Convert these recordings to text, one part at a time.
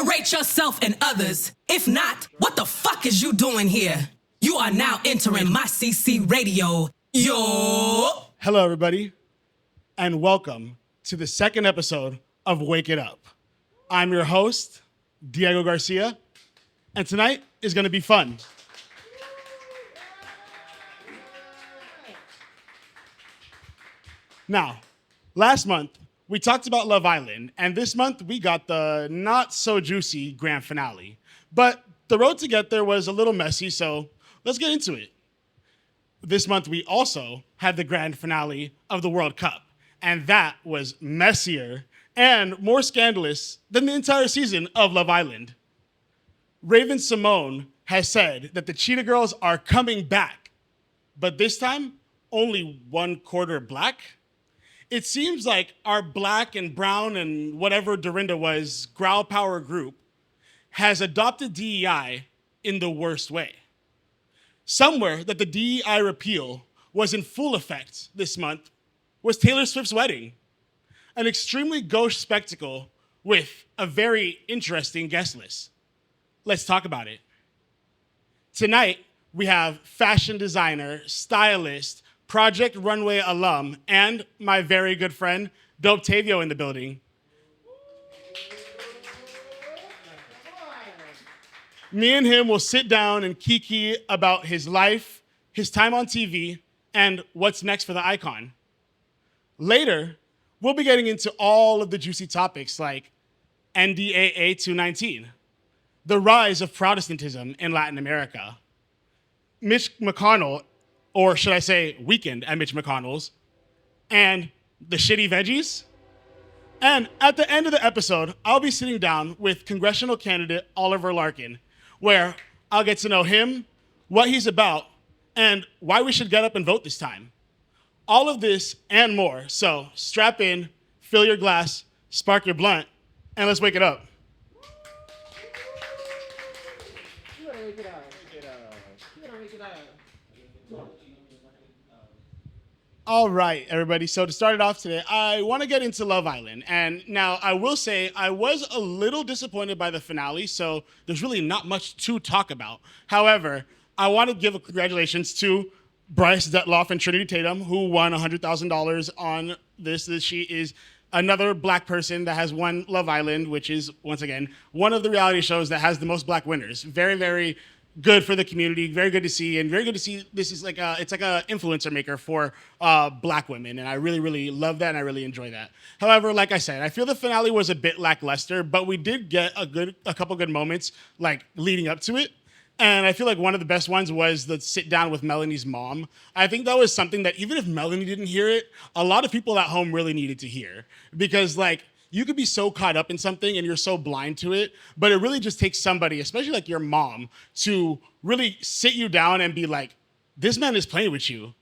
Separate yourself and others. If not, what the fuck is you doing here? You are now entering my CC radio. Yo! Hello, everybody, and welcome to the second episode of Wake It Up. I'm your host, Diego Garcia, and tonight is going to be fun. Now, last month, we talked about Love Island, and this month we got the not-so-juicy grand finale. But the road to get there was a little messy, so let's get into it. This month we also had the grand finale of the World Cup, and that was messier and more scandalous than the entire season of Love Island. Raven Simone has said that the Cheetah Girls are coming back, but this time only one quarter black. It seems like our black and brown and whatever Dorinda was, growl power group, has adopted DEI in the worst way. Somewhere that the DEI repeal was in full effect this month was Taylor Swift's wedding, an extremely gauche spectacle with a very interesting guest list. Let's talk about it. Tonight, we have fashion designer, stylist, Project Runway alum, and my very good friend, Dope Tavio in the building. Me and him will sit down and kiki about his life, his time on TV, and what's next for the icon. Later, we'll be getting into all of the juicy topics like NDAA 219, the rise of Protestantism in Latin America, Mitch McConnell, or should I say weekend at Mitch McConnell's, and the shitty veggies. And at the end of the episode, I'll be sitting down with congressional candidate Oliver Larkin, where I'll get to know him, what he's about, and why we should get up and vote this time. All of this and more. So strap in, fill your glass, spark your blunt, and let's wake it up. All right, everybody. So to start it off today, I want to get into Love Island. And now I will say I was a little disappointed by the finale, so there's really not much to talk about. However, I want to give a congratulations to Bryce Detloff and Trinity Tatum, who won $100,000 on this. She is another black person that has won Love Island, which is, once again, one of the reality shows that has the most black winners. Very, very good for the community, very good to see, and very good to see this is it's like a influencer maker for black women, and I really, really love that, and I really enjoy that. However, like I said, I feel the finale was a bit lackluster, but we did get a couple good moments like leading up to it. And I feel like one of the best ones was the sit down with Melanie's mom. I think that was something that even if Melanie didn't hear it, a lot of people at home really needed to hear, because like, you could be so caught up in something and you're so blind to it, but it really just takes somebody, especially like your mom, to really sit you down and be like, this man is playing with you.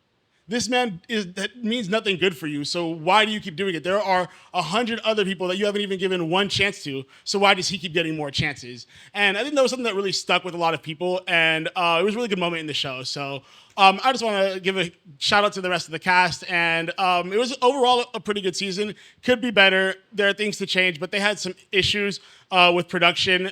This man that means nothing good for you, so why do you keep doing it? There are 100 other people that you haven't even given one chance to, so why does he keep getting more chances? And I think that was something that really stuck with a lot of people, and it was a really good moment in the show. So I just want to give a shout out to the rest of the cast, and it was overall a pretty good season. Could be better. There are things to change, but they had some issues with production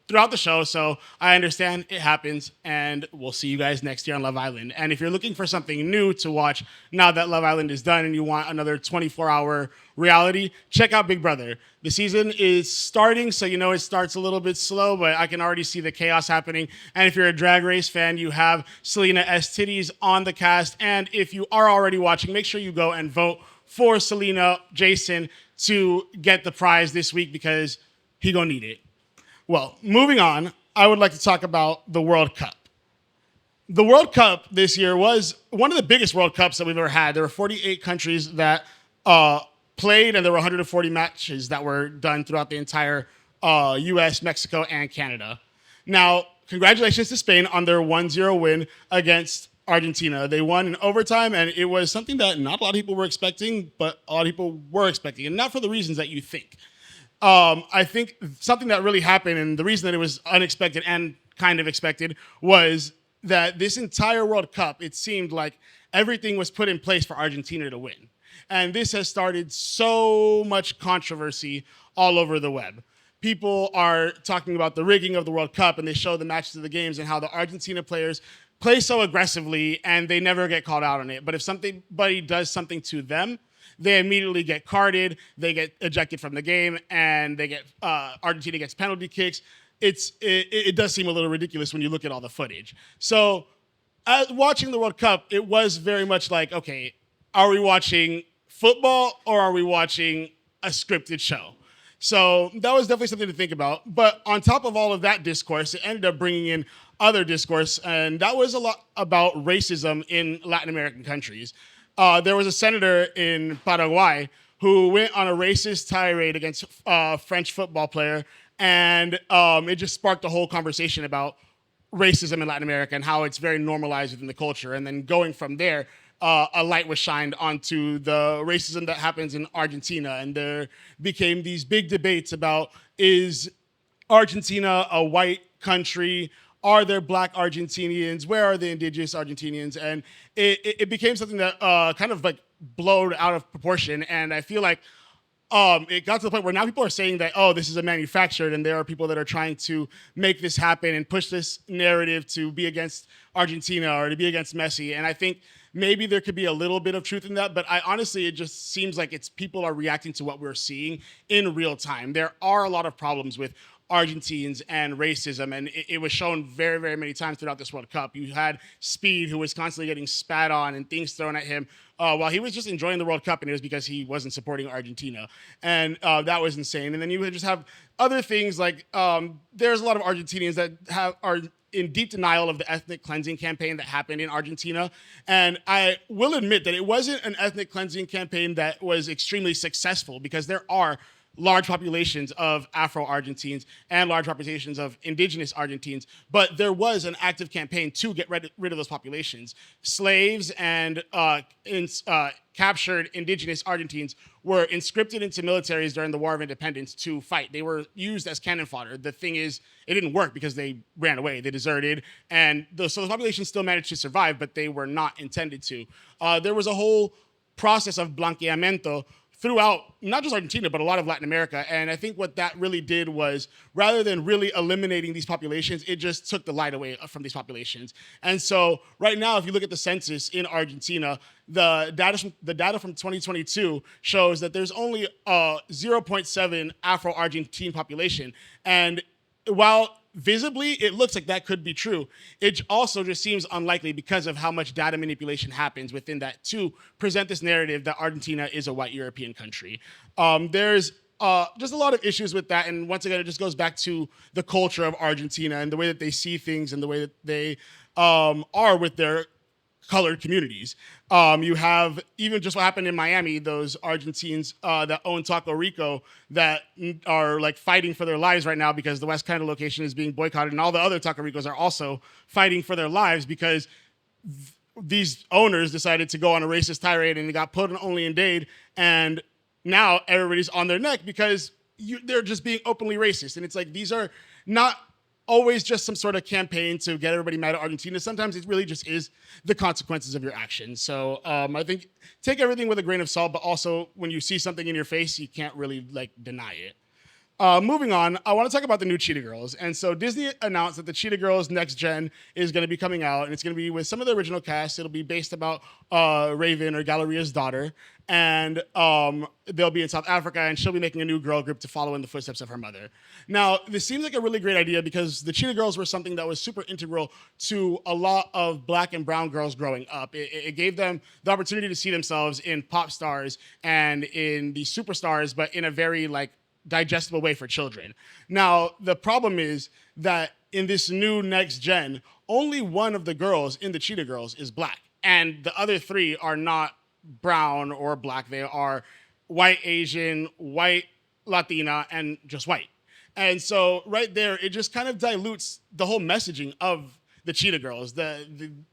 throughout the show, so I understand it happens, and we'll see you guys next year on Love Island. And if you're looking for something new to watch now that Love Island is done and you want another 24-hour reality, check out Big Brother. The season is starting, so you know it starts a little bit slow, but I can already see the chaos happening. And if you're a Drag Race fan, you have Selena S. Titties on the cast, and if you are already watching, make sure you go and vote for Selena Jason to get the prize this week, because he gonna need it. Well, moving on, I would like to talk about the World Cup. The World Cup this year was one of the biggest World Cups that we've ever had. There were 48 countries that played, and there were 140 matches that were done throughout the entire US, Mexico, and Canada. Now, congratulations to Spain on their 1-0 win against Argentina. They won in overtime, and it was something that not a lot of people were expecting, but a lot of people were expecting, and not for the reasons that you think. I think something that really happened, and the reason that it was unexpected and kind of expected, was that this entire World Cup, it seemed like everything was put in place for Argentina to win. And this has started so much controversy all over the web. people are talking about the rigging of the World Cup, and they show the matches of the games and how the Argentina players play so aggressively and they never get called out on it. But if somebody does something to them, they immediately get carded, they get ejected from the game, and they get Argentina gets penalty kicks. It does seem a little ridiculous when you look at all the footage. So watching the World Cup, it was very much like, okay, are we watching football or are we watching a scripted show? So that was definitely something to think about. But on top of all of that discourse, it ended up bringing in other discourse, and that was a lot about racism in Latin American countries. There was a senator in Paraguay who went on a racist tirade against a French football player, and it just sparked a whole conversation about racism in Latin America and how it's very normalized within the culture. And then going from there, a light was shined onto the racism that happens in Argentina, and there became these big debates about, is Argentina a white country? Are there black Argentinians? Where are the indigenous Argentinians? And it became something that kind of like blowed out of proportion. And I feel like it got to the point where now people are saying that, oh, this is a manufactured, and there are people that are trying to make this happen and push this narrative to be against Argentina or to be against Messi. And I think maybe there could be a little bit of truth in that, but honestly, it just seems like people are reacting to what we're seeing in real time. There are a lot of problems with Argentines and racism, and it was shown very, very many times throughout this World Cup. You had Speed, who was constantly getting spat on and things thrown at him while he was just enjoying the World Cup, and it was because he wasn't supporting Argentina, and that was insane. And then you would just have other things like there's a lot of Argentinians that are in deep denial of the ethnic cleansing campaign that happened in Argentina. And I will admit that it wasn't an ethnic cleansing campaign that was extremely successful, because there are large populations of Afro-Argentines and large populations of indigenous Argentines, but there was an active campaign to get rid of those populations. Slaves and captured indigenous Argentines were conscripted into militaries during the War of Independence to fight. They were used as cannon fodder. The thing is, it didn't work because they ran away, they deserted, and so the population still managed to survive, but they were not intended to. There was a whole process of blanqueamiento throughout not just Argentina, but a lot of Latin America. And I think what that really did was, rather than really eliminating these populations, it just took the light away from these populations. And so right now, if you look at the census in Argentina, the data from 2022 shows that there's only a 0.7 Afro-Argentine population. And while visibly it looks like that could be true, it also just seems unlikely because of how much data manipulation happens within that to present this narrative that Argentina is a white European country. There's just a lot of issues with that, and once again, it just goes back to the culture of Argentina and the way that they see things and the way that they are with their colored communities. You have even just what happened in Miami, those Argentines that own Taco Rico that are like fighting for their lives right now because the West Canada location is being boycotted, and all the other Taco Ricos are also fighting for their lives because these owners decided to go on a racist tirade and it got put on only in Dade, and now everybody's on their neck because they're just being openly racist. And it's like, these are not always just some sort of campaign to get everybody mad at Argentina. Sometimes it really just is the consequences of your actions. So I think take everything with a grain of salt, but also when you see something in your face, you can't really deny it. Moving on, I want to talk about the new Cheetah Girls. And so Disney announced that the Cheetah Girls Next Gen is going to be coming out, and it's going to be with some of the original cast. It'll be based about Raven, or Galleria's daughter, and they'll be in South Africa, and she'll be making a new girl group to follow in the footsteps of her mother. Now, this seems like a really great idea because the Cheetah Girls were something that was super integral to a lot of Black and brown girls growing up. It gave them the opportunity to see themselves in pop stars and in the superstars, but in a very digestible way for children. Now, the problem is that in this new Next Gen, only one of the girls in the Cheetah Girls is Black, and the other three are not brown or Black. They are white Asian, white Latina, and just white. And so right there, it just kind of dilutes the whole messaging of the Cheetah Girls.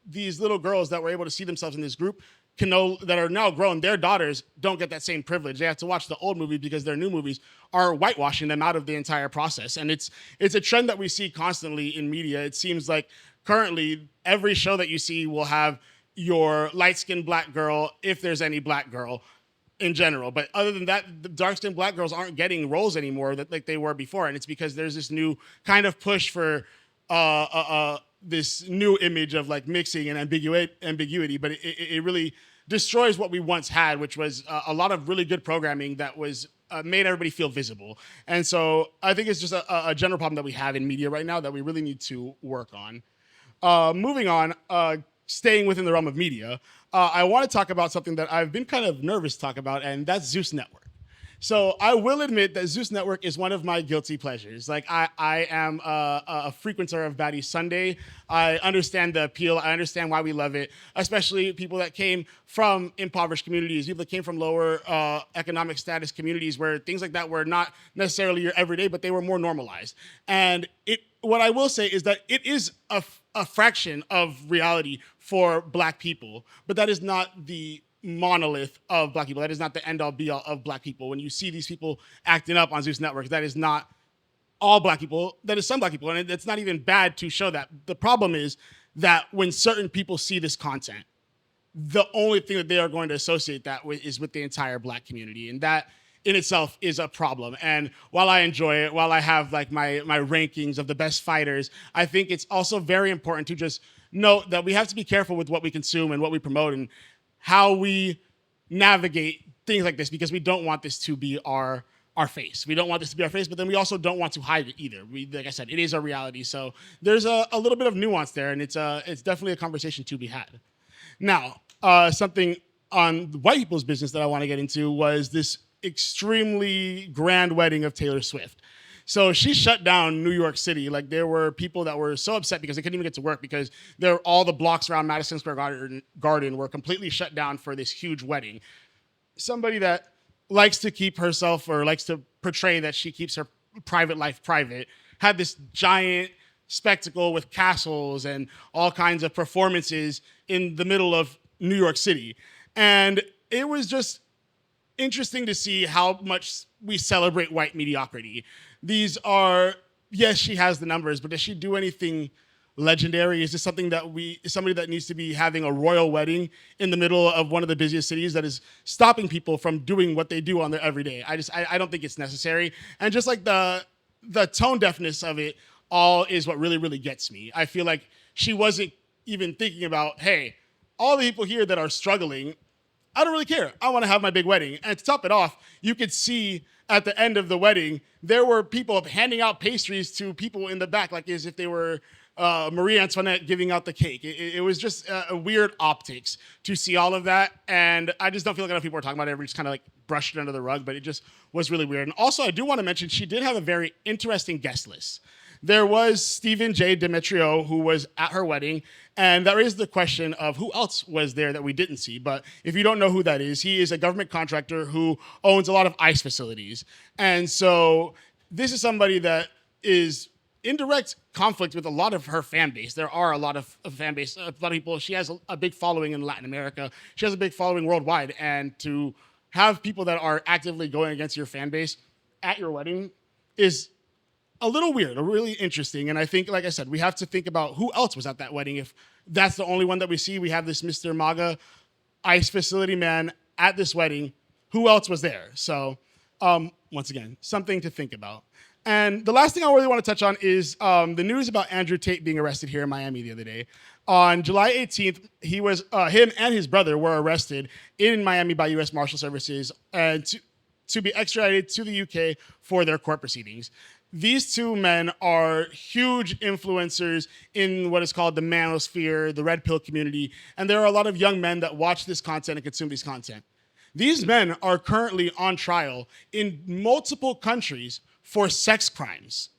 These little girls that were able to see themselves in this group that are now grown, their daughters don't get that same privilege. They have to watch the old movie because their new movies are whitewashing them out of the entire process. And it's a trend that we see constantly in media. It seems like currently every show that you see will have your light-skinned Black girl, if there's any Black girl, in general. But other than that, the dark-skinned black girls aren't getting roles anymore that like they were before, and it's because there's this new kind of push for this new image of like mixing and ambiguity. But it really destroys what we once had, which was a lot of really good programming that was made everybody feel visible. And so I think it's just a general problem that we have in media right now that we really need to work on. Moving on, staying within the realm of media, I want to talk about something that I've been kind of nervous to talk about, and that's Zeus Network. So I will admit that Zeus Network is one of my guilty pleasures. Like I am a frequenter of Baddies Sunday. I understand the appeal. I understand why we love it, especially people that came from impoverished communities, people that came from lower economic status communities where things like that were not necessarily your everyday, but they were more normalized. And what I will say is that it is a fraction of reality for Black people, but that is not the monolith of Black people. That is not the end all be all of Black people. When you see these people acting up on Zeus Network, that is not all Black people. That is some Black people, and it's not even bad to show that. The problem is that when certain people see this content, the only thing that they are going to associate that with is with the entire Black community, and that in itself is a problem. And while I enjoy it, while I have like my rankings of the best fighters, I think it's also very important to just note that we have to be careful with what we consume and what we promote and how we navigate things like this, because we don't want this to be our face. We don't want this to be our face, but then we also don't want to hide it either. Like I said, it is our reality. So there's a little bit of nuance there, and it's definitely a conversation to be had. Now, something on white people's business that I want to get into was this extremely grand wedding of Taylor Swift. So she shut down New York City. Like there were people that were so upset because they couldn't even get to work because all the blocks around Madison Square Garden were completely shut down for this huge wedding. Somebody that likes to keep herself or likes to portray that she keeps her private life private had this giant spectacle with castles and all kinds of performances in the middle of New York City. And it was just interesting to see how much we celebrate white mediocrity. These are, yes, she has the numbers, but does she do anything legendary? Is this something that somebody that needs to be having a royal wedding in the middle of one of the busiest cities that is stopping people from doing what they do on their everyday? I don't think it's necessary. And just like the tone deafness of it all is what really, really gets me. I feel like she wasn't even thinking about, hey, all the people here that are struggling, I don't really care. I want to have my big wedding. And to top it off, you could see at the end of the wedding, there were people handing out pastries to people in the back, like as if they were Marie Antoinette giving out the cake. It was just a weird optics to see all of that. And I just don't feel like enough people are talking about it. Everybody just kind of like brushed it under the rug, but it just was really weird. And also, I do want to mention, she did have a very interesting guest list. There was Stephen J. Demetrio, who was at her wedding, and that raised the question of who else was there that we didn't see. But if you don't know who that is, he is a government contractor who owns a lot of ICE facilities. And so this is somebody that is in direct conflict with a lot of her fan base. There are a lot of fan base, a lot of people. She has a big following in Latin America. She has a big following worldwide. And to have people that are actively going against your fan base at your wedding is a little weird, really interesting. And I think, like I said, we have to think about who else was at that wedding. If that's the only one that we see, we have this Mr. MAGA ICE facility man at this wedding. Who else was there? So once again, something to think about. And the last thing I really want to touch on is the news about Andrew Tate being arrested here in Miami the other day. On July 18th, him and his brother were arrested in Miami by U.S. Marshal Services and to be extradited to the UK for their court proceedings. These two men are huge influencers in what is called the manosphere, the red pill community, and there are a lot of young men that watch this content and consume this content. These men are currently on trial in multiple countries for sex crimes.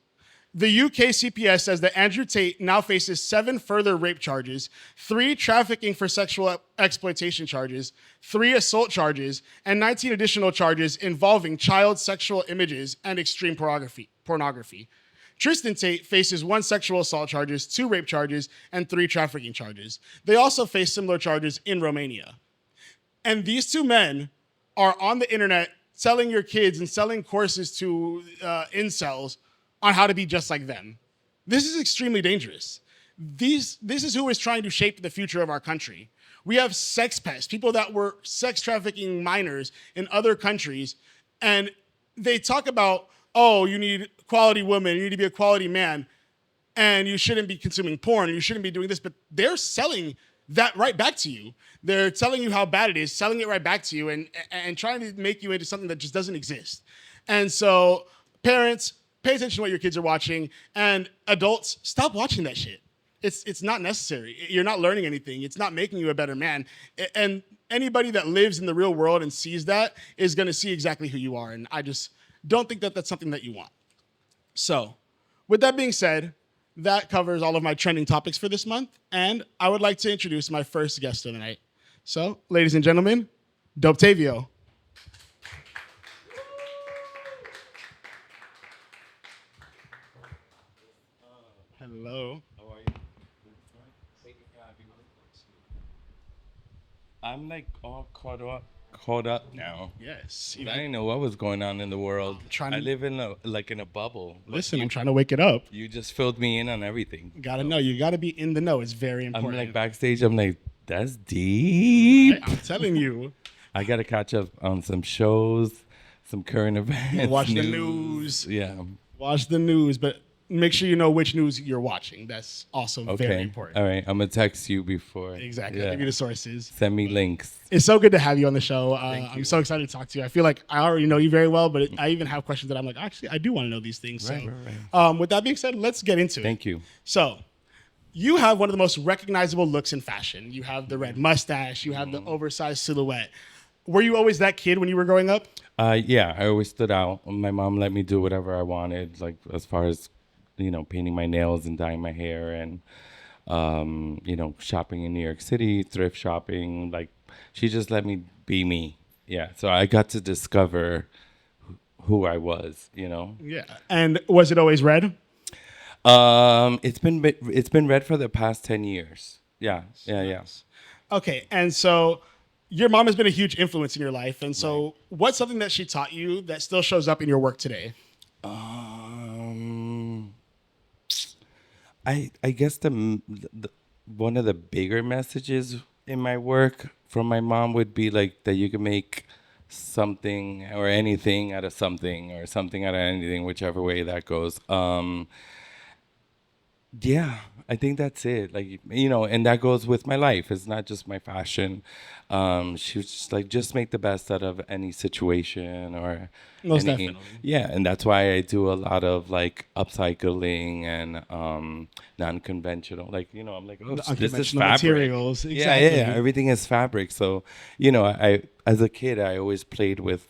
The UK CPS says that Andrew Tate now faces 7 further rape charges, 3 trafficking for sexual exploitation charges, 3 assault charges, and 19 additional charges involving child sexual images and extreme pornography. Tristan Tate faces 1 sexual assault charges, 2 rape charges, and 3 trafficking charges. They also face similar charges in Romania. And these 2 men are on the internet selling your kids and selling courses to incels on how to be just like them. This is extremely dangerous. This is who is trying to shape the future of our country. We have sex pests, people that were sex trafficking minors in other countries. And they talk about, oh, you need quality women, you need to be a quality man, and you shouldn't be consuming porn, and you shouldn't be doing this. But they're selling that right back to you. They're telling you how bad it is, selling it right back to you, and trying to make you into something that just doesn't exist. And so, parents, pay attention to what your kids are watching, and adults, stop watching that shit. It's not necessary. You're not learning anything. It's not making you a better man. And anybody that lives in the real world and sees that is going to see exactly who you are. And I just don't think that that's something that you want. So, with that being said, that covers all of my trending topics for this month. And I would like to introduce my first guest of the night. So, ladies and gentlemen, Dopetavio. Hello. How are you? I'm like all caught up now. Yes. I didn't know what was going on in the world. I live in a bubble. Listen, I'm trying to wake it up. You just filled me in on everything. Gotta know. You gotta be in the know. It's very important. I'm like backstage. I'm like, that's deep. I'm telling you. I gotta catch up on some shows, some current events. Watch the news. Yeah. Watch the news, but make sure you know which news you're watching. That's also very important. All right. I'm going to text you before. Exactly. Give you the sources. Send me links. It's so good to have you on the show. I'm so excited to talk to you. I feel like I already know you very well, but I even have questions that I'm like, actually, I do want to know these things. Right. With that being said, let's get into it. Thank you. So, you have one of the most recognizable looks in fashion. You have the red mustache. You have the oversized silhouette. Were you always that kid when you were growing up? Yeah, I always stood out. My mom let me do whatever I wanted, like as far as painting my nails and dyeing my hair and, shopping in New York City, thrift shopping. Like, she just let me be me. Yeah. So I got to discover who I was, Yeah. And was it always red? It's been red for the past 10 years. Yeah. Yeah. Okay. And so your mom has been a huge influence in your life. And so what's something that she taught you that still shows up in your work today? I guess the one of the bigger messages in my work from my mom would be like that you can make something or anything out of something or something out of anything, whichever way that goes. Yeah, I think that's it. Like, and that goes with my life. It's not just my fashion. She was just like, just make the best out of any situation or most definitely. Yeah, and that's why I do a lot of like upcycling and non-conventional. Like, I'm like, oh, this is fabric. Materials. Exactly. Yeah. Everything is fabric. So, I as a kid, I always played with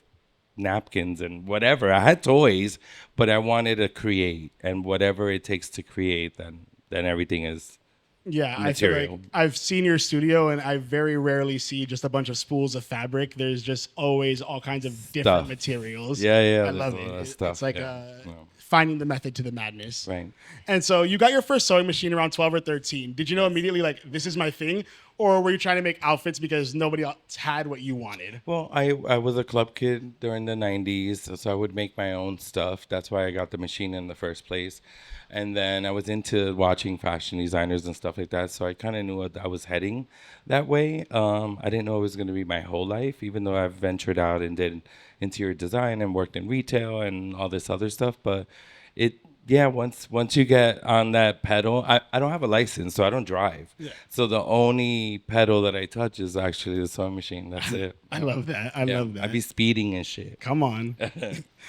napkins and whatever. I had toys, but I wanted to create, and whatever it takes to create, then everything is material. I feel like I've seen your studio, and I very rarely see just a bunch of spools of fabric. There's just always all kinds of different materials. Yeah. I love it. It's like finding the method to the madness. Right. And so you got your first sewing machine around 12 or 13. Did you know immediately, like, this is my thing? Or were you trying to make outfits because nobody else had what you wanted? Well, I was a club kid during the 90s, so I would make my own stuff. That's why I got the machine in the first place. And then I was into watching fashion designers and stuff like that, so I kind of knew I was heading that way. I didn't know it was going to be my whole life, even though I've ventured out and did interior design and worked in retail and all this other stuff. But once you get on that pedal, I don't have a license, so I don't drive. Yeah. So the only pedal that I touch is actually the sewing machine. That's it. I love that. I love that. I'd be speeding and shit. Come on.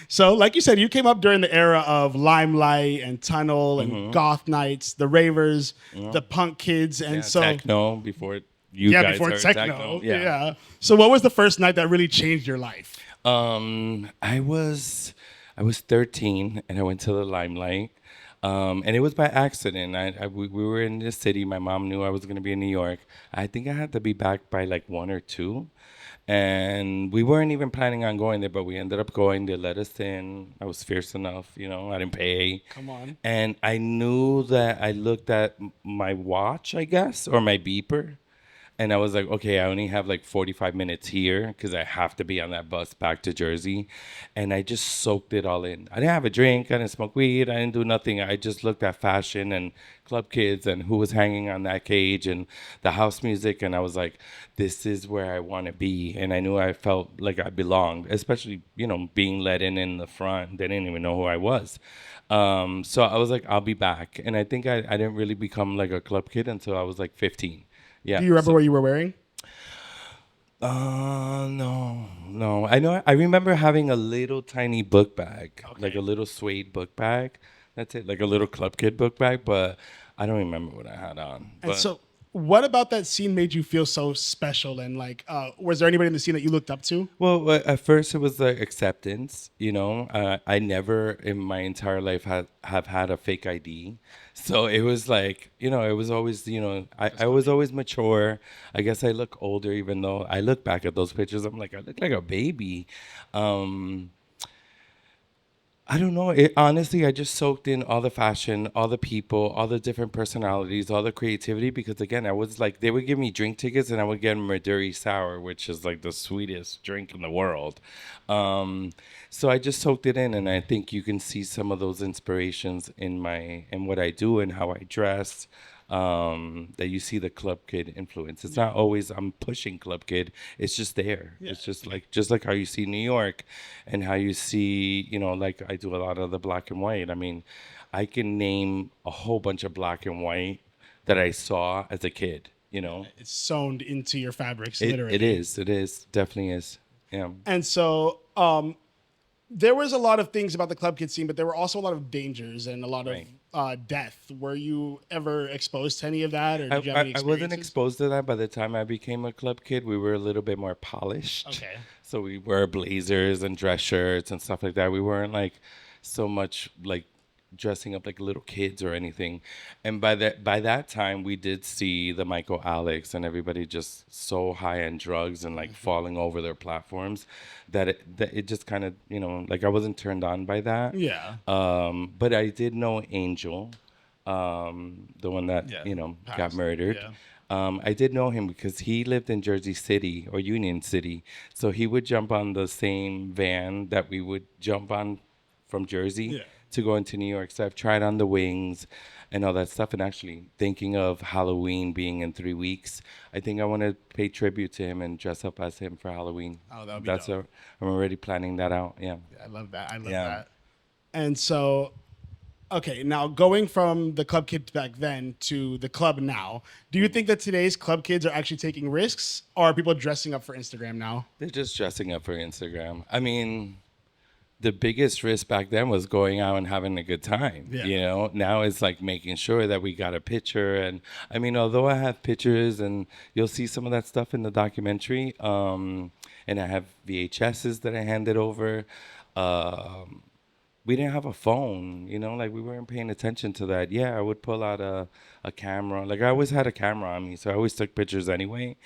So, like you said, you came up during the era of Limelight and Tunnel and Goth Nights, the ravers, the punk kids, and techno before you guys before heard techno. Yeah. So, what was the first night that really changed your life? I was 13 and I went to the Limelight, and it was by accident. We were in the city. My mom knew I was going to be in New York. I think I had to be back by like 1 or 2, and we weren't even planning on going there, but we ended up going. They let us in. I was fierce enough, I didn't pay. Come on. And I knew that I looked at my watch, I guess, or my beeper, And I was like, okay, I only have like 45 minutes here because I have to be on that bus back to Jersey. And I just soaked it all in. I didn't have a drink. I didn't smoke weed. I didn't do nothing. I just looked at fashion and club kids and who was hanging on that cage and the house music. And I was like, this is where I want to be. And I knew I felt like I belonged, especially, being let in the front. They didn't even know who I was. So I was like, I'll be back. And I think I didn't really become like a club kid until I was like 15. Yeah. Do you remember what you were wearing? No. I remember having a little tiny book bag, like a little suede book bag. That's it, like a little club kid book bag, but I don't remember what I had on. And so what about that scene made you feel so special? And like, was there anybody in the scene that you looked up to? Well, at first it was like acceptance. I never in my entire life have had a fake ID, so it was like it was always I was always mature. I guess I look older, even though I look back at those pictures, I'm like I look like a baby. I don't know. Honestly, I just soaked in all the fashion, all the people, all the different personalities, all the creativity. Because again, I was like, they would give me drink tickets, and I would get Maduri Sour, which is like the sweetest drink in the world. So I just soaked it in, and I think you can see some of those inspirations in what I do and how I dress. That you see the club kid influence. It's not always I'm pushing club kid. It's just there. Yeah. It's just like how you see New York, and how you see like I do a lot of the black and white. I mean, I can name a whole bunch of black and white that I saw as a kid. It's sewn into your fabrics. Literally, it is definitely is. Yeah. And so there was a lot of things about the club kid scene, but there were also a lot of dangers and a lot of death. Were you ever exposed to any of that, or did you have any experiences? I wasn't exposed to that. By the time I became a club kid, we were a little bit more polished. Okay. So we wore blazers and dress shirts and stuff like that. We weren't like so much like dressing up like little kids or anything. And by that time, we did see the Michael Alex and everybody just so high on drugs and like falling over their platforms that it just kind of like I wasn't turned on by that. Yeah. But I did know Angel, the one that got murdered. Yeah. I did know him because he lived in Jersey City or Union City, so he would jump on the same van that we would jump on from Jersey to go into New York. So I've tried on the wings and all that stuff. And actually, thinking of Halloween being in 3 weeks, I think I want to pay tribute to him and dress up as him for Halloween. Oh, that would be dope. I'm already planning that out. Yeah. I love that. I love that. And so, okay, now going from the club kids back then to the club now, do you think that today's club kids are actually taking risks, or are people dressing up for Instagram now? They're just dressing up for Instagram. I mean, the biggest risk back then was going out and having a good time. Yeah. Now it's like making sure that we got a picture. And I mean, although I have pictures and you'll see some of that stuff in the documentary, and I have VHSs that I handed over, we didn't have a phone, like we weren't paying attention to that. Yeah, I would pull out a camera. Like I always had a camera on me, so I always took pictures anyway,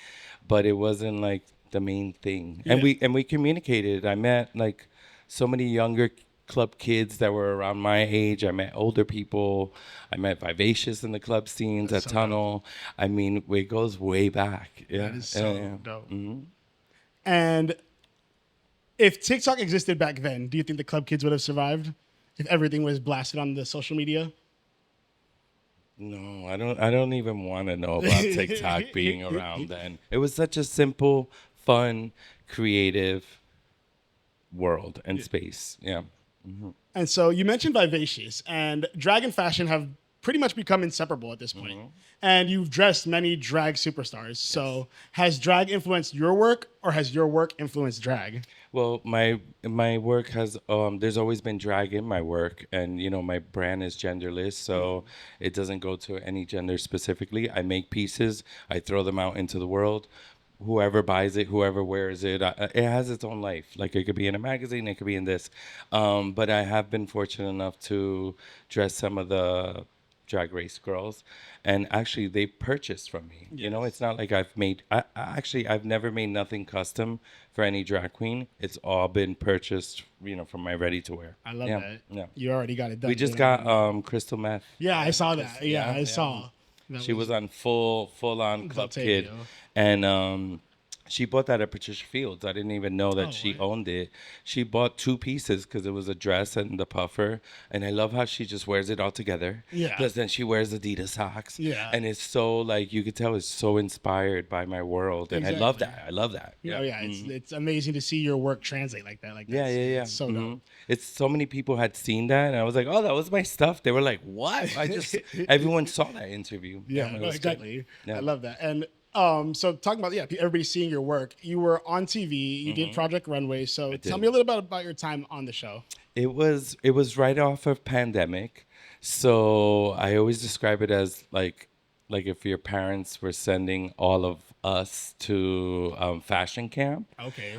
but it wasn't like the main thing. Yeah. And we communicated. I met like so many younger club kids that were around my age. I met older people. I met Vivacious in the club scenes at Tunnel. Dope. I mean, it goes way back. Yeah. That is so dope. Mm-hmm. And if TikTok existed back then, do you think the club kids would have survived if everything was blasted on the social media? No, I don't even want to know about TikTok being around then. It was such a simple, fun, creative world and space. Yeah. Mm-hmm. And so you mentioned Vivacious, and drag and fashion have pretty much become inseparable at this point. Mm-hmm. And you've dressed many drag superstars. Yes. So has drag influenced your work, or has your work influenced drag? Well, my work has, there's always been drag in my work, and my brand is genderless, so it doesn't go to any gender specifically. I make pieces, I throw them out into the world. Whoever buys it, whoever wears it, it has its own life. Like it could be in a magazine, it could be in this. But I have been fortunate enough to dress some of the Drag Race girls, and actually they purchased from me. Yes. It's not like I've never made nothing custom for any drag queen. It's all been purchased, from my ready to wear. I love that. Yeah. You already got it done. We just got crystal meth. Yeah, I saw that. Yeah, I saw. She was on full on Club Kid, Valtavio. and she bought that at Patricia Fields. I didn't even know that she right. owned it. She bought 2 pieces because it was a dress and the puffer, and I love how she just wears it all together. Yeah. Plus, then she wears Adidas socks. Yeah. and it's so like you could tell it's so inspired by my world, and I love Exactly. that. I love that. Oh yeah, it's amazing to see your work translate like that. Like Yeah, that's, yeah, yeah. It's so Mhm. dope. It's so many people had seen that, and I was like, "Oh, that was my stuff." They were like, "What?" Everyone saw that interview. Yeah, it no, was exactly. good. Yeah. I love that. And so talking about everybody seeing your work. You were on TV. You did Project Runway. So tell me a little bit about your time on the show. It was right off of pandemic, so I always describe it as like if your parents were sending all of us to fashion camp. Okay.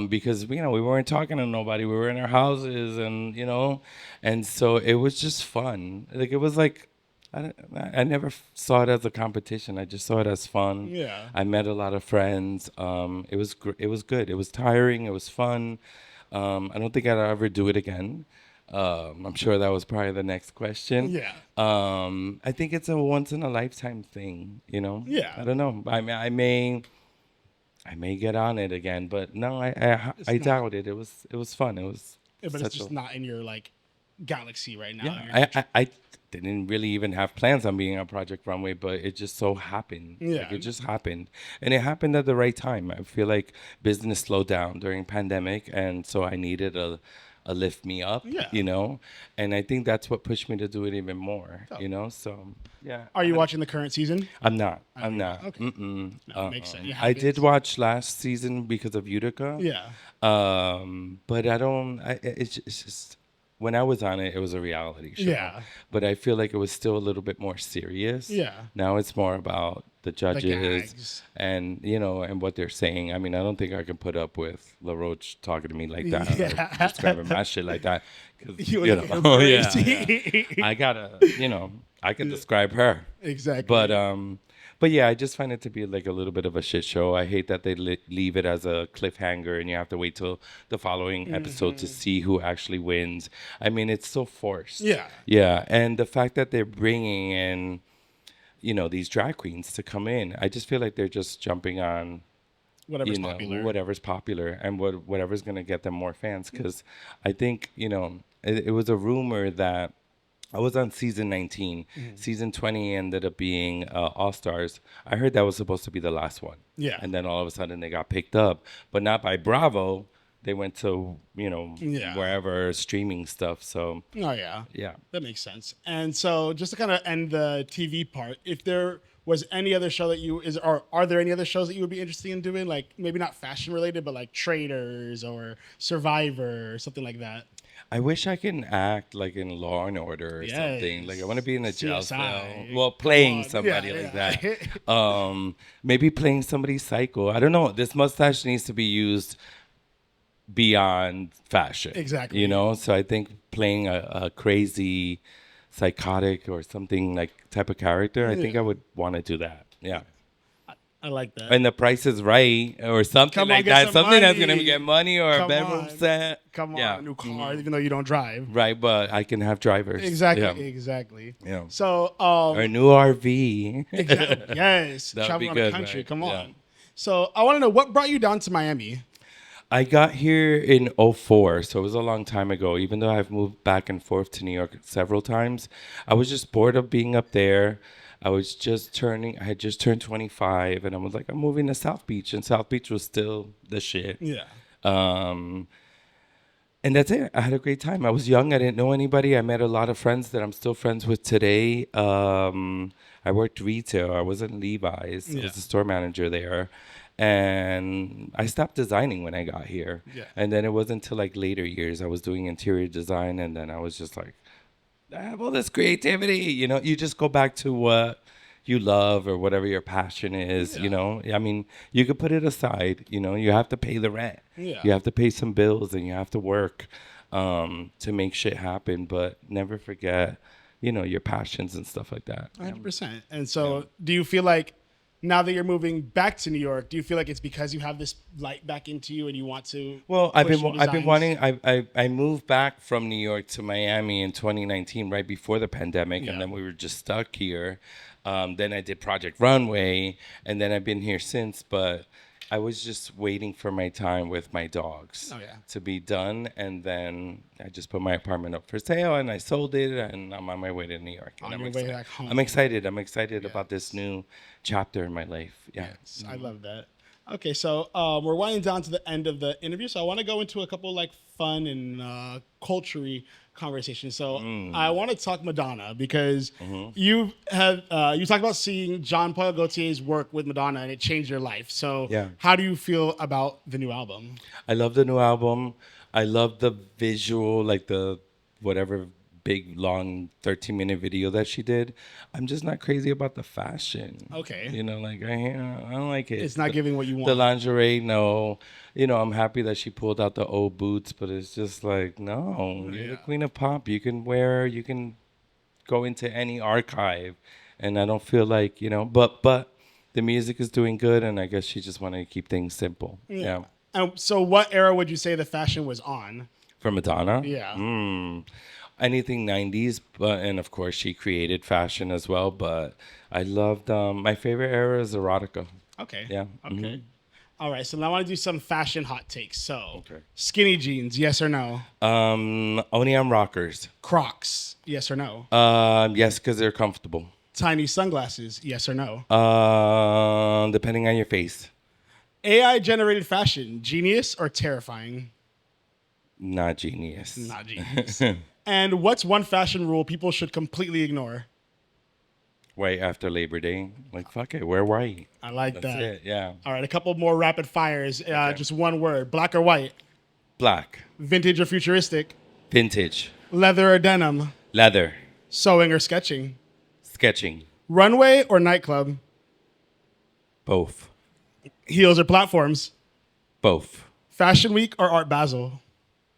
Because we weren't talking to nobody. We were in our houses, and so it was just fun. Like it was like I never saw it as a competition. I just saw it as fun. Yeah. I met a lot of friends. It was it was good. It was tiring. It was fun. I don't think I'd ever do it again. I'm sure that was probably the next question. Yeah. I think it's a once in a lifetime thing. Yeah. I don't know. I may get on it again, but no, I doubt it. It was fun. It was. But it's just not in your like galaxy right now. Yeah, I didn't really even have plans on being on Project Runway, but it just so happened. Yeah. Like, it just happened. And it happened at the right time. I feel like business slowed down during pandemic, and so I needed a lift me up, Yeah. And I think that's what pushed me to do it even more, Oh. So, yeah. Are you watching the current season? I'm not. I'm not. Okay. Mm-mm. No, makes sense. You I haven't? did watch last season because of Utica. Yeah. But I don't. It's just when I was on it, it was a reality show. Yeah. But I feel like it was still a little bit more serious. Yeah. Now it's more about the judges gags. and and what they're saying. I mean, I don't think I can put up with LaRoche talking to me like that Yeah. or describing my shit like that. 'Cause, You would go yeah, crazy. I gotta, I can describe her. Exactly. But yeah, I just find it to be like a little bit of a shit show. I hate that they leave it as a cliffhanger and you have to wait till the following episode to see who actually wins. I mean, it's so forced. Yeah. Yeah, and the fact that they're bringing in, these drag queens to come in, I just feel like they're just jumping on Whatever's popular. whatever's popular and whatever's going to get them more fans. Because I think, it was a rumor that I was on season 19. Season 20 ended up being All Stars. I heard that was supposed to be the last one. Yeah. And then all of a sudden they got picked up, but not by Bravo. They went to, wherever streaming stuff. So, Oh yeah. yeah. That makes sense. And so just to kind of end the TV part, if there was any other show that are there any other shows that you would be interested in doing? Like maybe not fashion related, but like Traders or Survivor or something like that. I wish I can act like in Law and Order or Yes. something. Like I want to be in a jail CSI. cell. Well, playing on. somebody Yeah, like yeah. that. Maybe playing somebody psycho. I don't know. This mustache needs to be used beyond fashion. Exactly. So I think playing a crazy, psychotic or something like type of character, I think I would want to do that. Yeah. I like that. And the Price is Right or something Come on, like get that. some Something that's money. going to get money or a Come bedroom on. set. Come on, Yeah. a new car, even though you don't drive. Right, but I can have drivers. Exactly. Yeah. Exactly. Yeah. So Or a new RV. exactly. Yes. That'd Travel be around good, the country. right? Come on. Yeah. So I want to know what brought you down to Miami. I got here in '04, so it was a long time ago. Even though I've moved back and forth to New York several times, I was just bored of being up there. I had just turned 25, and I was like, I'm moving to South Beach, and South Beach was still the shit. Yeah. And that's it. I had a great time. I was young. I didn't know anybody. I met a lot of friends that I'm still friends with today. I worked retail. I was in Levi's. I was the store manager there. And I stopped designing when I got here. Yeah. And then it wasn't until like later years I was doing interior design. And then I was just like, I have all this creativity. You just go back to what you love or whatever your passion is, I mean, you could put it aside, you have to pay the rent. Yeah. You have to pay some bills and you have to work to make shit happen, but never forget, your passions and stuff like that. 100%. And so do you feel like Now that you're moving back to New York, do you feel like it's because you have this light back into you and you want to? Well, push your I've been designs? wanting. I moved back from New York to Miami in 2019, right before the pandemic, Yeah. and then we were just stuck here. Then I did Project Runway, and then I've been here since. But I was just waiting for my time with my dogs Oh, yeah. to be done, and then I just put my apartment up for sale, and I sold it, and I'm on my way to New York. And On I'm your way excited. back home. I'm excited. I'm excited about this new chapter in my life. Yeah. Yes, I love that. Okay, so we're winding down to the end of the interview, so I want to go into a couple like fun and culture-y conversations. So I want to talk Madonna because you have you talked about seeing John Paul Gaultier's work with Madonna and it changed your life. So Yeah. how do you feel about the new album? I love the new album. I love the visual, like the whatever big long 13-minute video that she did. I'm just not crazy about the fashion. Okay. You know, like I don't like it. It's not giving what you want. The lingerie, no. You know, I'm happy that she pulled out the old boots, but it's just like, no. You're the queen of pop. You can go into any archive, and I don't feel like, but the music is doing good, and I guess she just wanted to keep things simple. Yeah. So what era would you say the fashion was on? For Madonna? Yeah. Anything 90s, and of course she created fashion as well, but I loved, my favorite era is erotica. Okay. Yeah. Okay. All right, so now I want to do some fashion hot takes. So, Okay. skinny jeans, yes or no? Only on rockers. Crocs, yes or no? Yes, because they're comfortable. Tiny sunglasses, yes or no? Depending on your face. AI generated fashion, genius or terrifying? Not genius. Not genius. And what's one fashion rule people should completely ignore? White after Labor Day. Like, fuck it, wear white. I like That's that. it, yeah. All right, a couple more rapid fires. Just one word. Black or white? Black. Vintage or futuristic? Vintage. Leather or denim? Leather. Sewing or sketching? Sketching. Runway or nightclub? Both. Heels or platforms? Both. Fashion Week or Art Basel?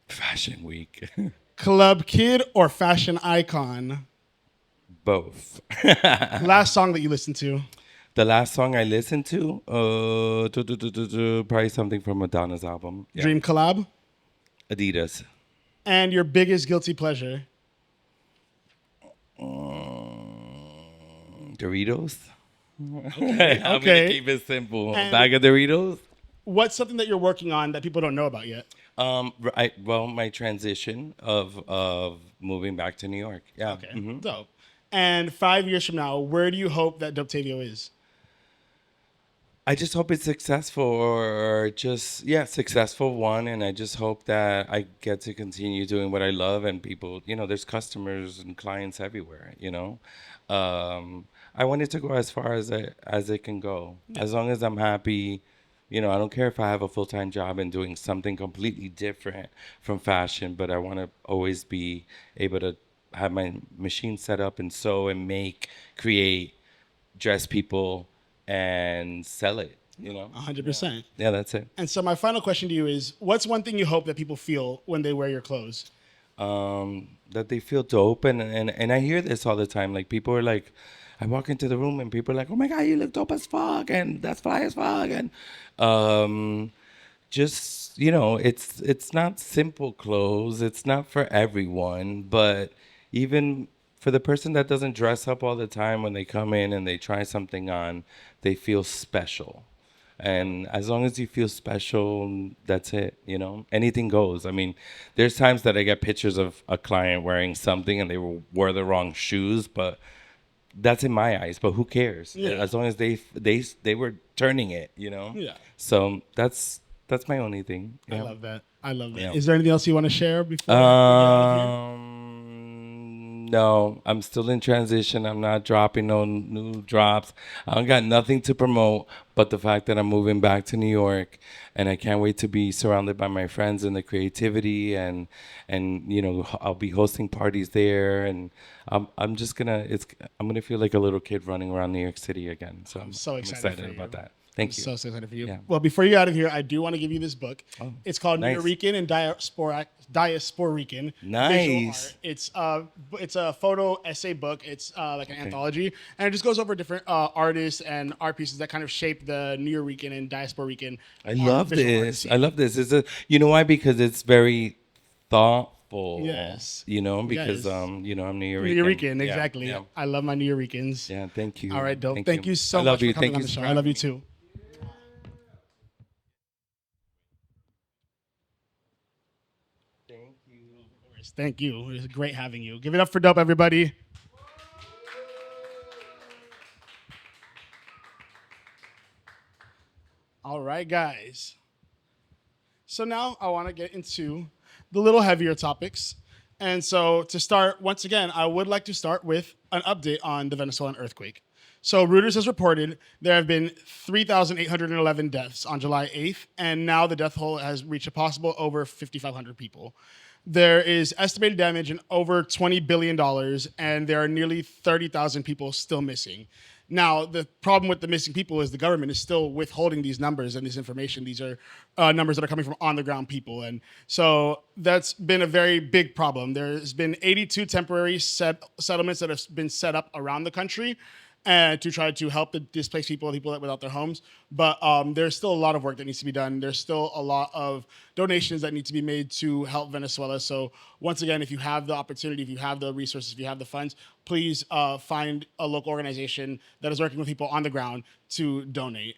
Fashion Week. Club Kid or fashion icon? Both. Last song that you listened to? The last song I listened to, probably something from Madonna's album. Yeah. Dream collab? Adidas. And your biggest guilty pleasure? Doritos. Okay. I'm gonna keep it simple. And- A bag of Doritos. What's something that you're working on that people don't know about yet? My transition of moving back to New York. Yeah. Okay, dope. And 5 years from now, where do you hope that Doptavio is? I just hope it's successful, or just successful one, and I just hope that I get to continue doing what I love, and people, there's customers and clients everywhere. I want it to go as far as it can go, as long as I'm happy. I don't care if I have a full-time job and doing something completely different from fashion, but I want to always be able to have my machine set up and sew and make, create, dress people, and sell it, 100%. Yeah, that's it. And so my final question to you is, what's one thing you hope that people feel when they wear your clothes? That they feel dope. And I hear this all the time. Like, people are like, I walk into the room and people are like, oh my God, you look dope as fuck. And that's fly as fuck. And just, it's not simple clothes. It's not for everyone. But even for the person that doesn't dress up all the time, when they come in and they try something on, they feel special. And as long as you feel special, that's it, Anything goes. I mean, there's times that I get pictures of a client wearing something and they wore the wrong shoes, but that's in my eyes. But who cares? Yeah. As long as they were turning it, Yeah. So that's my only thing. I love that. Yeah. Is there anything else you want to share before we get out of here? No, I'm still in transition. I'm not dropping no new drops. I don't got nothing to promote but the fact that I'm moving back to New York, and I can't wait to be surrounded by my friends and the creativity, and I'll be hosting parties there, and I'm gonna feel like a little kid running around New York City again. So I'm so excited for you. about that. Thank you. So excited for you. Yeah. Well, before you get out of here, I do want to give you this book. Oh, It's called nice. Nuyorican and Diasporican Visual Nice. Art. It's a photo essay book. It's like an anthology, and it just goes over different artists and art pieces that kind of shape the Nuyorican and Diasporican. I love this. I love this. You know why? Because it's very thoughtful. Yes. Because Yes. I'm Nuyorican. Nuyorican, Yeah, exactly. yeah. I love my Nuyorican. Yeah, thank you. All right, dope. Thank you so I love much you. for coming Thank on you the for show. I love you having me. too. Thank you. Thank you. It was great having you. Give it up for Dope, everybody. All right, guys. So now I want to get into the little heavier topics. And so to start, once again, I would like to start with an update on the Venezuelan earthquake. So Reuters has reported there have been 3,811 deaths on July 8th, and now the death toll has reached a possible over 5,500 people. There is estimated damage in over $20 billion, and there are nearly 30,000 people still missing. Now, the problem with the missing people is the government is still withholding these numbers and this information. These are numbers that are coming from on-the-ground people. And so that's been a very big problem. There's been 82 temporary settlements that have been set up around the country to try to help the displaced people without their homes. But there's still a lot of work that needs to be done. There's still a lot of donations that need to be made to help Venezuela. So once again, if you have the opportunity, if you have the resources, if you have the funds, please find a local organization that is working with people on the ground to donate.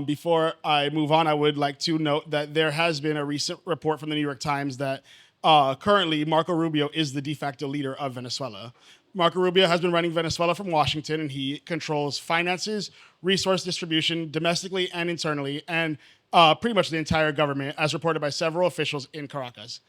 Before I move on, I would like to note that there has been a recent report from the New York Times that currently Marco Rubio is the de facto leader of Venezuela. Marco Rubio has been running Venezuela from Washington, and he controls finances, resource distribution, domestically and internally, and pretty much the entire government, as reported by several officials in Caracas.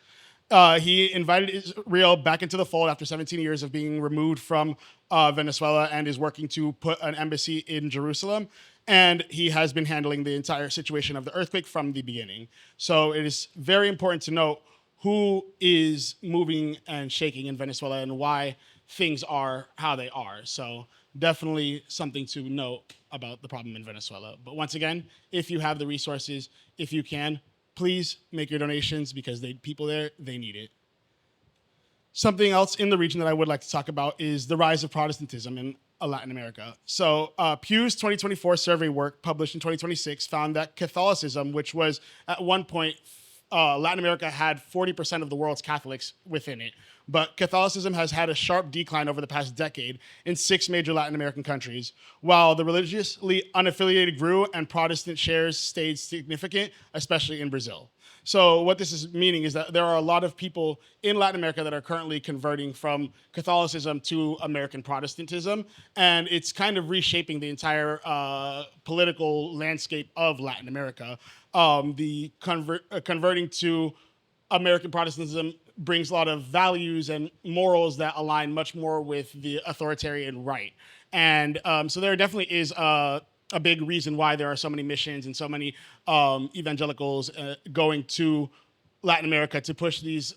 He invited Israel back into the fold after 17 years of being removed from Venezuela and is working to put an embassy in Jerusalem. And he has been handling the entire situation of the earthquake from the beginning. So it is very important to note who is moving and shaking in Venezuela and why things are how they are. So definitely something to note about the problem in Venezuela. But once again, if you have the resources, if you can, please make your donations because people there, they need it. Something else in the region that I would like to talk about is the rise of Protestantism in Latin America. So Pew's 2024 survey work published in 2026 found that Catholicism, which was at one point, Latin America had 40% of the world's Catholics within it. But Catholicism has had a sharp decline over the past decade in 6 major Latin American countries, while the religiously unaffiliated grew and Protestant shares stayed significant, especially in Brazil. So what this is meaning is that there are a lot of people in Latin America that are currently converting from Catholicism to American Protestantism, and it's kind of reshaping the entire political landscape of Latin America. Converting to American Protestantism brings a lot of values and morals that align much more with the authoritarian right. And so there definitely is a big reason why there are so many missions and so many evangelicals going to Latin America to push these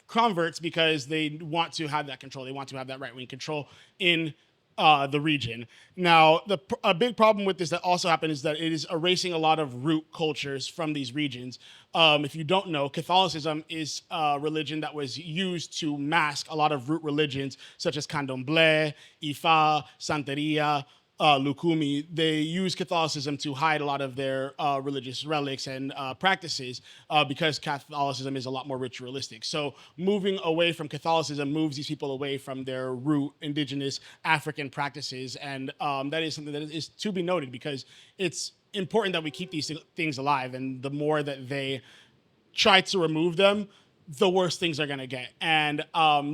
converts because they want to have that control. They want to have that right-wing control in the region. Now, a big problem with this that also happened is that it is erasing a lot of root cultures from these regions. If you don't know, Catholicism is a religion that was used to mask a lot of root religions, such as Candomblé, Ifa, Santeria, Lukumi. They use Catholicism to hide a lot of their religious relics and practices because Catholicism is a lot more ritualistic. So moving away from Catholicism moves these people away from their root indigenous African practices. And that is something that is to be noted because it's important that we keep these things alive. And the more that they try to remove them, the worse things are going to get. And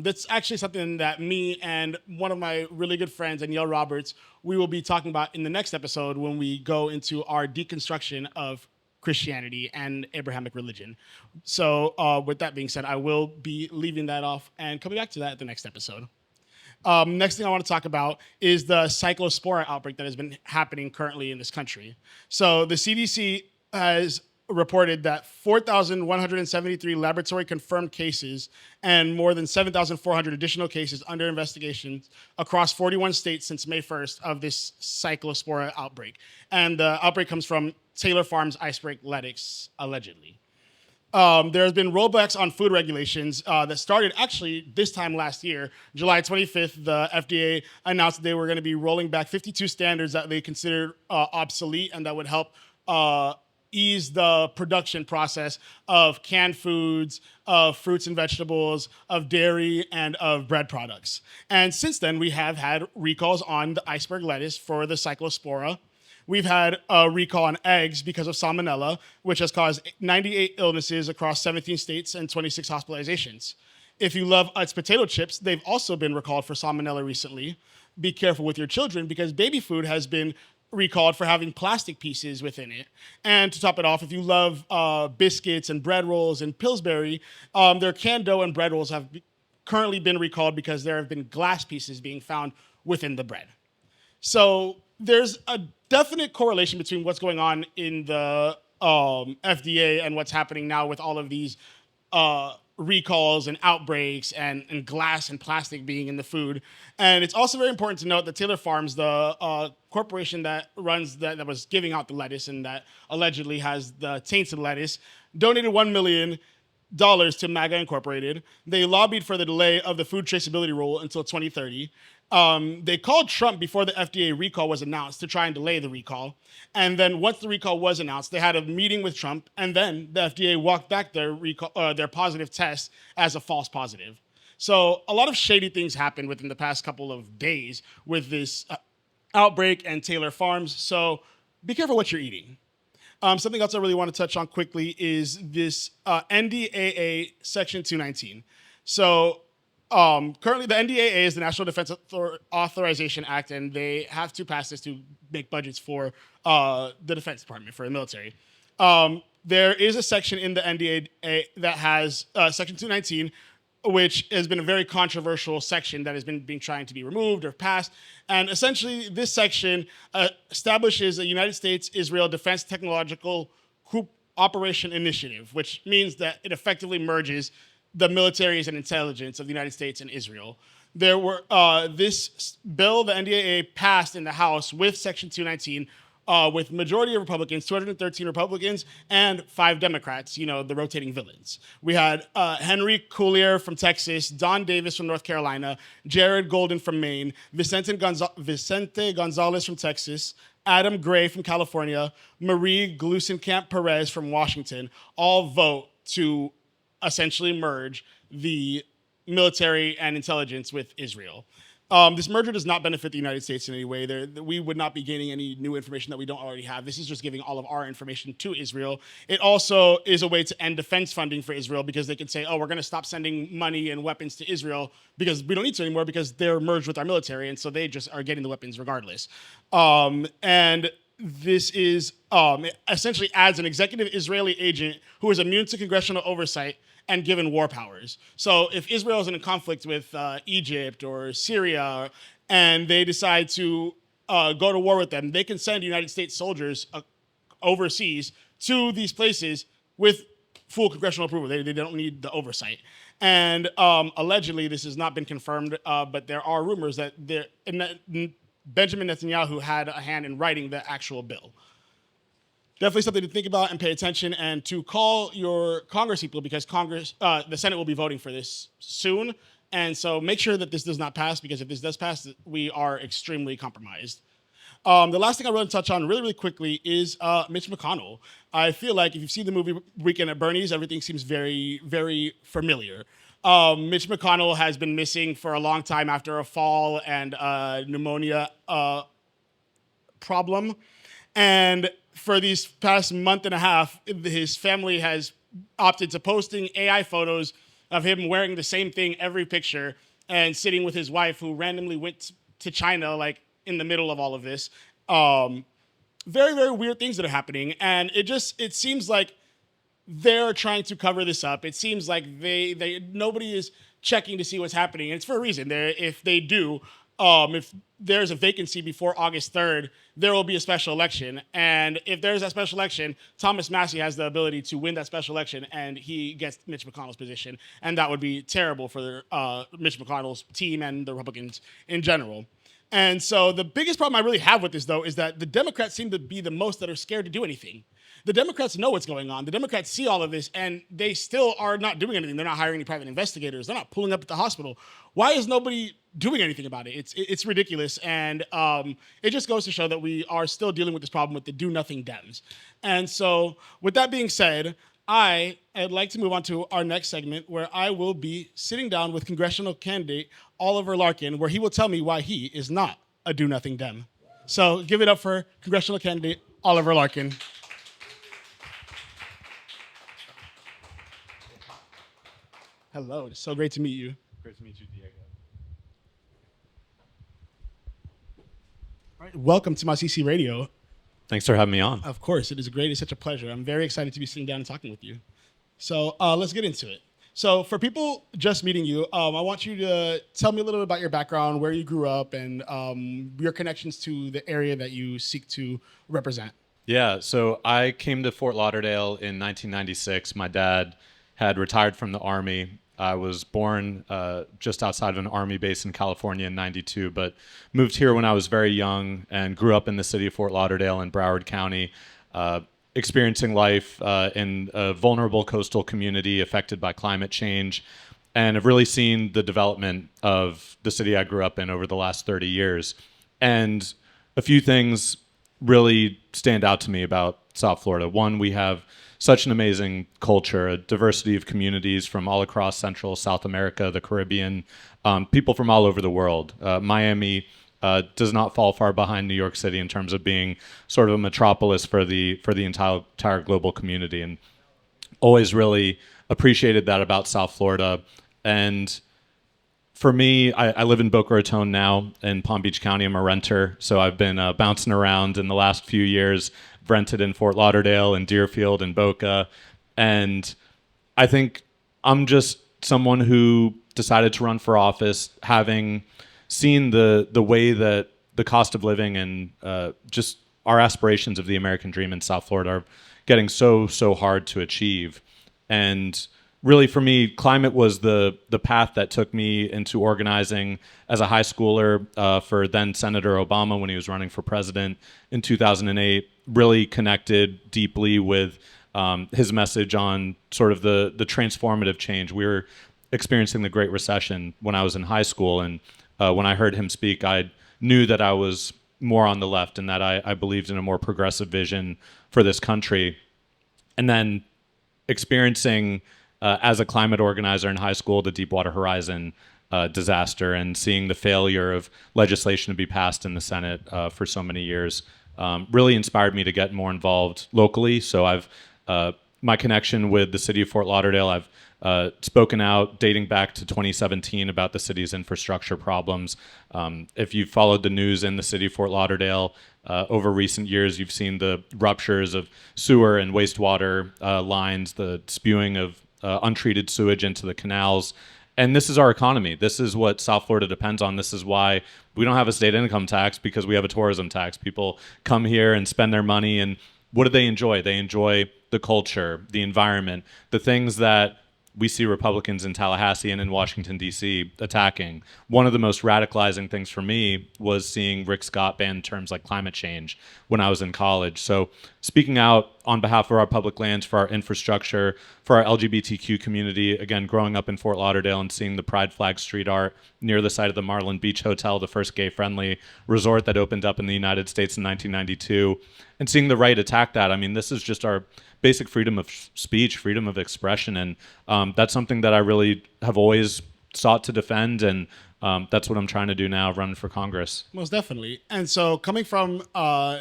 that's actually something that me and one of my really good friends, Danielle Roberts, we will be talking about in the next episode when we go into our deconstruction of Christianity and Abrahamic religion. So with that being said, I will be leaving that off and coming back to that at the next episode. Next thing I want to talk about is the Cyclosporiasis outbreak that has been happening currently in this country. So the CDC has reported that 4,173 laboratory confirmed cases and more than 7,400 additional cases under investigation across 41 states since May 1st of this Cyclospora outbreak. And the outbreak comes from Taylor Farms iceberg lettuce, allegedly. There has been rollbacks on food regulations that started actually this time last year. July 25th, the FDA announced that they were going to be rolling back 52 standards that they considered obsolete and that would help ease the production process of canned foods, of fruits and vegetables, of dairy, and of bread products. And since then, we have had recalls on the iceberg lettuce for the Cyclospora. We've had a recall on eggs because of salmonella, which has caused 98 illnesses across 17 states and 26 hospitalizations. If you love Utz potato chips, they've also been recalled for salmonella recently. Be careful with your children because baby food has been recalled for having plastic pieces within it. And to top it off, if you love biscuits and bread rolls and Pillsbury, their canned dough and bread rolls have currently been recalled because there have been glass pieces being found within the bread. So there's a definite correlation between what's going on in the FDA and what's happening now with all of these recalls and outbreaks and glass and plastic being in the food. And it's also very important to note that Taylor Farms, the corporation that runs that was giving out the lettuce and that allegedly has the tainted lettuce, donated $1 million to MAGA Incorporated. They lobbied for the delay of the food traceability rule until 2030. They called Trump before the FDA recall was announced to try and delay the recall. And then once the recall was announced, they had a meeting with Trump, and then the FDA walked back their positive test as a false positive. So a lot of shady things happened within the past couple of days with this outbreak and Taylor Farms. So be careful what you're eating. Something else I really want to touch on quickly is this NDAA Section 219. So currently the NDAA is the National Defense Authorization Act, and they have to pass this to make budgets for the Defense Department, for the military. There is a section in the NDAA that has Section 219, which has been a very controversial section that has been trying to be removed or passed. And essentially, this section establishes a United States-Israel Defense Technological Cooperation Initiative, which means that it effectively merges the militaries and intelligence of the United States and Israel. There were this bill, the NDAA, passed in the House with Section 219, with majority of Republicans, 213 Republicans, and 5 Democrats, the rotating villains. We had Henry Cuellar from Texas, Don Davis from North Carolina, Jared Golden from Maine, Vicente Gonzalez from Texas, Adam Gray from California, Marie Gluesenkamp Perez from Washington, all vote to essentially merge the military and intelligence with Israel. This merger does not benefit the United States in any way. We would not be gaining any new information that we don't already have. This is just giving all of our information to Israel. It also is a way to end defense funding for Israel because they can say, we're going to stop sending money and weapons to Israel because we don't need to anymore because they're merged with our military, and so they just are getting the weapons regardless. And this is essentially adds an executive Israeli agent who is immune to congressional oversight and given war powers. So if Israel is in a conflict with Egypt or Syria and they decide to go to war with them, they can send United States soldiers overseas to these places with full congressional approval. They don't need the oversight. And allegedly, this has not been confirmed, but there are rumors that Benjamin Netanyahu had a hand in writing the actual bill. Definitely something to think about and pay attention and to call your Congress people because the Senate will be voting for this soon. And so make sure that this does not pass because if this does pass, we are extremely compromised. The last thing I want to touch on really, really quickly is Mitch McConnell. I feel like if you've seen the movie Weekend at Bernie's, everything seems very, very familiar. Mitch McConnell has been missing for a long time after a fall and pneumonia problem. And for these past month and a half, his family has opted to posting AI photos of him wearing the same thing every picture and sitting with his wife who randomly went to China like in the middle of all of this. Very, very weird things that are happening. And it seems like they're trying to cover this up. It seems like nobody is checking to see what's happening. And it's for a reason. If they do, if there's a vacancy before August 3rd, there will be a special election. And if there's a special election, Thomas Massie has the ability to win that special election, and he gets Mitch McConnell's position. And that would be terrible for Mitch McConnell's team and the Republicans in general. And so the biggest problem I really have with this, though, is that the Democrats seem to be the most that are scared to do anything. The Democrats know what's going on. The Democrats see all of this, and they still are not doing anything. They're not hiring any private investigators. They're not pulling up at the hospital. Why is nobody doing anything about it? It's ridiculous, and it just goes to show that we are still dealing with this problem with the do-nothing Dems. And so with that being said, I'd like to move on to our next segment, where I will be sitting down with congressional candidate Oliver Larkin, where he will tell me why he is not a do-nothing Dem. So give it up for congressional candidate Oliver Larkin. Hello, it's so great to meet you. Great to meet you, Diego. All right, welcome to my CC Radio. Thanks for having me on. Of course, it is great. It's such a pleasure. I'm very excited to be sitting down and talking with you. So let's get into it. So for people just meeting you, I want you to tell me a little bit about your background, where you grew up, and your connections to the area that you seek to represent. Yeah, so I came to Fort Lauderdale in 1996. My dad had retired from the Army. I was born just outside of an Army base in California in 92, but moved here when I was very young and grew up in the city of Fort Lauderdale in Broward County, experiencing life in a vulnerable coastal community affected by climate change, and have really seen the development of the city I grew up in over the last 30 years. And a few things really stand out to me about South Florida. One, we have such an amazing culture, a diversity of communities from all across Central, South America, the Caribbean, people from all over the world. Miami does not fall far behind New York City in terms of being sort of a metropolis for the entire global community, and always really appreciated that about South Florida. And for me, I live in Boca Raton now in Palm Beach County. I'm a renter, so I've been bouncing around in the last few years. Rented in Fort Lauderdale and Deerfield and Boca. And I think I'm just someone who decided to run for office, having seen the way that the cost of living and just our aspirations of the American dream in South Florida are getting so hard to achieve. And really, for me, climate was the path that took me into organizing as a high schooler for then Senator Obama when he was running for president in 2008. Really connected deeply with his message on sort of the transformative change. We were experiencing the Great Recession when I was in high school, and when I heard him speak, I knew that I was more on the left and that I believed in a more progressive vision for this country. And then experiencing as a climate organizer in high school, the Deepwater Horizon disaster, and seeing the failure of legislation to be passed in the Senate for so many years, really inspired me to get more involved locally. So I've my connection with the city of Fort Lauderdale, I've spoken out dating back to 2017 about the city's infrastructure problems. If you've followed the news in the city of Fort Lauderdale over recent years, you've seen the ruptures of sewer and wastewater lines, the spewing of untreated sewage into the canals. And this is our economy. This is what South Florida depends on. This is why we don't have a state income tax, because we have a tourism tax. People come here and spend their money, and what do they enjoy? They enjoy the culture, the environment, the things that we see Republicans in Tallahassee and in Washington, D.C. attacking. One of the most radicalizing things for me was seeing Rick Scott ban terms like climate change when I was in college. So speaking out on behalf of our public lands, for our infrastructure, for our LGBTQ community, again, growing up in Fort Lauderdale and seeing the Pride Flag street art near the site of the Marlin Beach Hotel, the first gay-friendly resort that opened up in the United States in 1992, and seeing the right attack that. I mean, this is just our basic freedom of speech, freedom of expression, and that's something that I really have always sought to defend, and that's what I'm trying to do now, running for Congress. Most definitely. And so coming from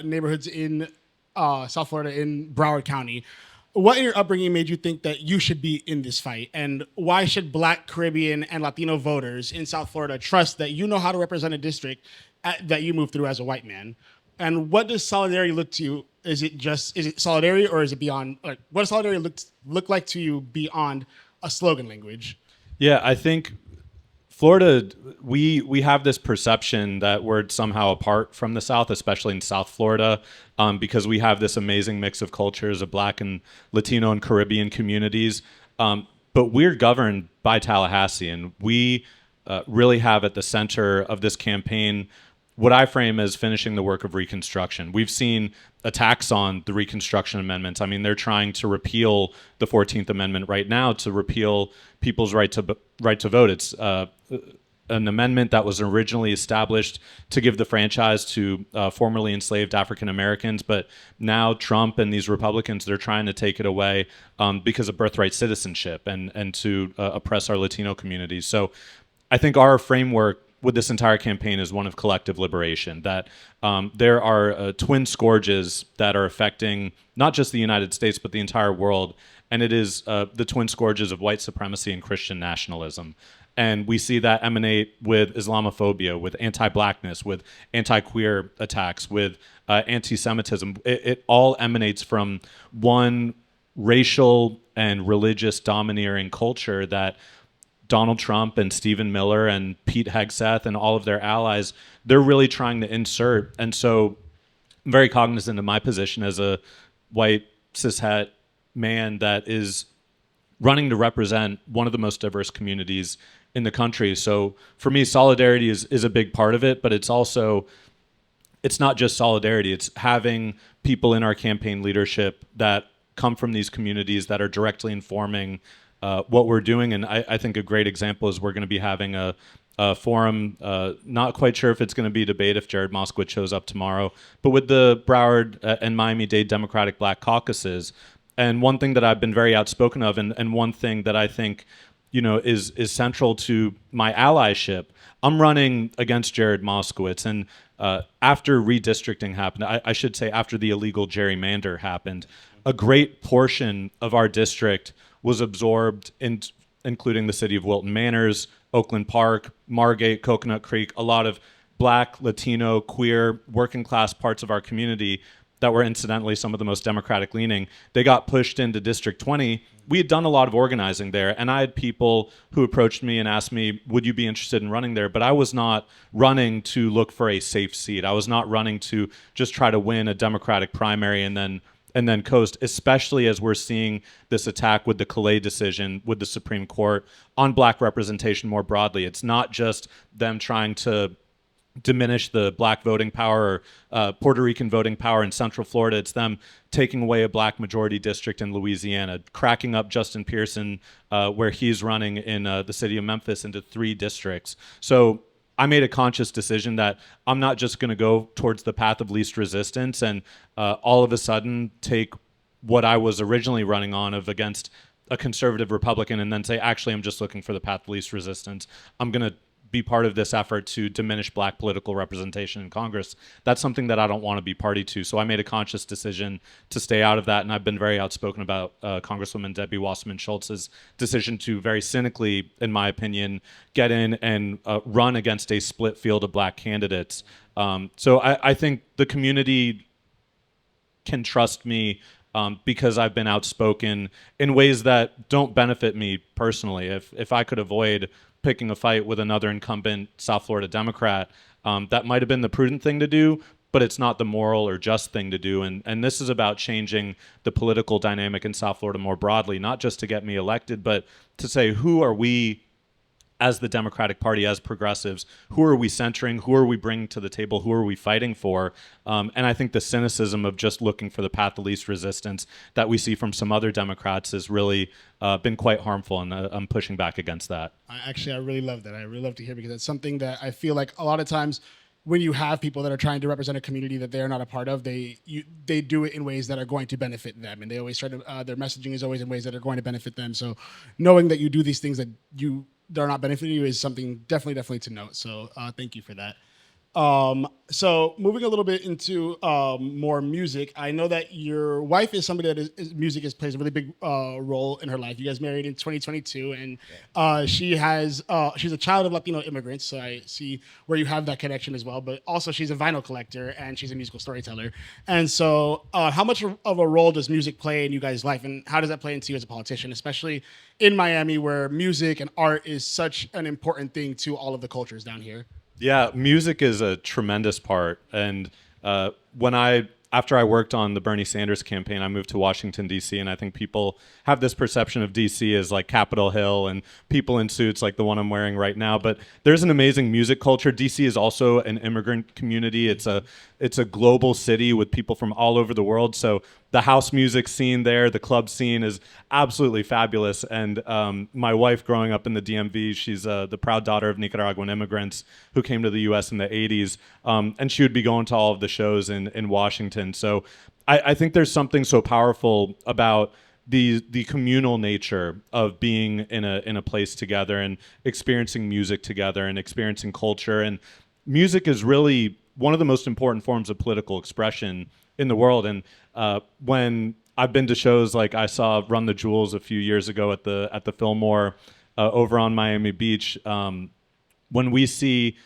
neighborhoods in South Florida, in Broward County, what in your upbringing made you think that you should be in this fight? And why should Black, Caribbean, and Latino voters in South Florida trust that you know how to represent a district that you moved through as a white man? And what does solidarity look to you? Is it solidarity, or is it beyond? Like, what does solidarity look like to you beyond a slogan language? Yeah, I think Florida, we have this perception that we're somehow apart from the South, especially in South Florida, because we have this amazing mix of cultures of Black and Latino and Caribbean communities. But we're governed by Tallahassee, and we really have at the center of this campaign what I frame as finishing the work of Reconstruction. We've seen attacks on the Reconstruction amendments. I mean, they're trying to repeal the 14th Amendment right now to repeal people's right to vote. It's an amendment that was originally established to give the franchise to formerly enslaved African Americans, but now Trump and these Republicans, they're trying to take it away because of birthright citizenship and to oppress our Latino communities. So I think our framework with this entire campaign is one of collective liberation, that there are twin scourges that are affecting not just the United States, but the entire world. And it is the twin scourges of white supremacy and Christian nationalism. And we see that emanate with Islamophobia, with anti-Blackness, with anti-queer attacks, with anti-Semitism. It all emanates from one racial and religious domineering culture that Donald Trump and Stephen Miller and Pete Hegseth and all of their allies, they're really trying to insert. And so I'm very cognizant of my position as a white cishet man that is running to represent one of the most diverse communities in the country. So for me, solidarity is a big part of it, but it's not just solidarity. It's having people in our campaign leadership that come from these communities that are directly informing what we're doing. And I think a great example is we're going to be having a forum, not quite sure if it's going to be a debate if Jared Moskowitz shows up tomorrow, but with the Broward and Miami-Dade Democratic Black Caucuses. And one thing that I've been very outspoken of, and one thing that I think, is central to my allyship, I'm running against Jared Moskowitz. And after redistricting happened, I should say after the illegal gerrymander happened, a great portion of our district was absorbed, including the city of Wilton Manors, Oakland Park, Margate, Coconut Creek, a lot of Black, Latino, queer, working class parts of our community that were incidentally some of the most Democratic leaning. They got pushed into District 20. We had done a lot of organizing there, and I had people who approached me and asked me, would you be interested in running there? But I was not running to look for a safe seat. I was not running to just try to win a Democratic primary and then coast, especially as we're seeing this attack with the Calais decision with the Supreme Court on Black representation more broadly. It's not just them trying to diminish the Black voting power or Puerto Rican voting power in Central Florida. It's them taking away a Black majority district in Louisiana, cracking up Justin Pearson where he's running in the city of Memphis into 3 districts. So I made a conscious decision that I'm not just going to go towards the path of least resistance and all of a sudden take what I was originally running on of against a conservative Republican and then say, actually, I'm just looking for the path of least resistance. I'm going to be part of this effort to diminish Black political representation in Congress. That's something that I don't want to be party to. So I made a conscious decision to stay out of that. And I've been very outspoken about Congresswoman Debbie Wasserman Schultz's decision to very cynically, in my opinion, get in and run against a split field of Black candidates. So I think the community can trust me because I've been outspoken in ways that don't benefit me personally. If I could avoid picking a fight with another incumbent South Florida Democrat, that might have been the prudent thing to do, but it's not the moral or just thing to do. And this is about changing the political dynamic in South Florida more broadly, not just to get me elected, but to say, who are we as the Democratic Party, as progressives, who are we centering, who are we bringing to the table, who are we fighting for? And I think the cynicism of just looking for the path of least resistance that we see from some other Democrats has really been quite harmful, and I'm pushing back against that. I really love that. I really love to hear, because it's something that I feel like a lot of times when you have people that are trying to represent a community that they're not a part of, they do it in ways that are going to benefit them, and they always try to their messaging is always in ways that are going to benefit them. So knowing that you do these things that are not benefiting you is something definitely to note. So thank you for that. So moving a little bit into more music, I know that your wife is somebody that music plays a really big role in her life. You guys married in 2022, and she's a child of Latino immigrants, so I see where you have that connection as well. But also, she's a vinyl collector and she's a musical storyteller. And so, how much of a role does music play in you guys' life, and how does that play into you as a politician, especially in Miami, where music and art is such an important thing to all of the cultures down here? Yeah, music is a tremendous part. And after I worked on the Bernie Sanders campaign, I moved to Washington, D.C., and I think people have this perception of D.C. as like Capitol Hill and people in suits like the one I'm wearing right now. But there's an amazing music culture. D.C. is also an immigrant community. It's a global city with people from all over the world. So the house music scene there, the club scene is absolutely fabulous. And my wife, growing up in the DMV, she's the proud daughter of Nicaraguan immigrants who came to the U.S. in the 80s. And she would be going to all of the shows in Washington. So I think there's something so powerful about the communal nature of being in a place together and experiencing music together and experiencing culture. And music is really one of the most important forms of political expression in the world. And when I've been to shows, like I saw Run the Jewels a few years ago at the Fillmore over on Miami Beach, when we see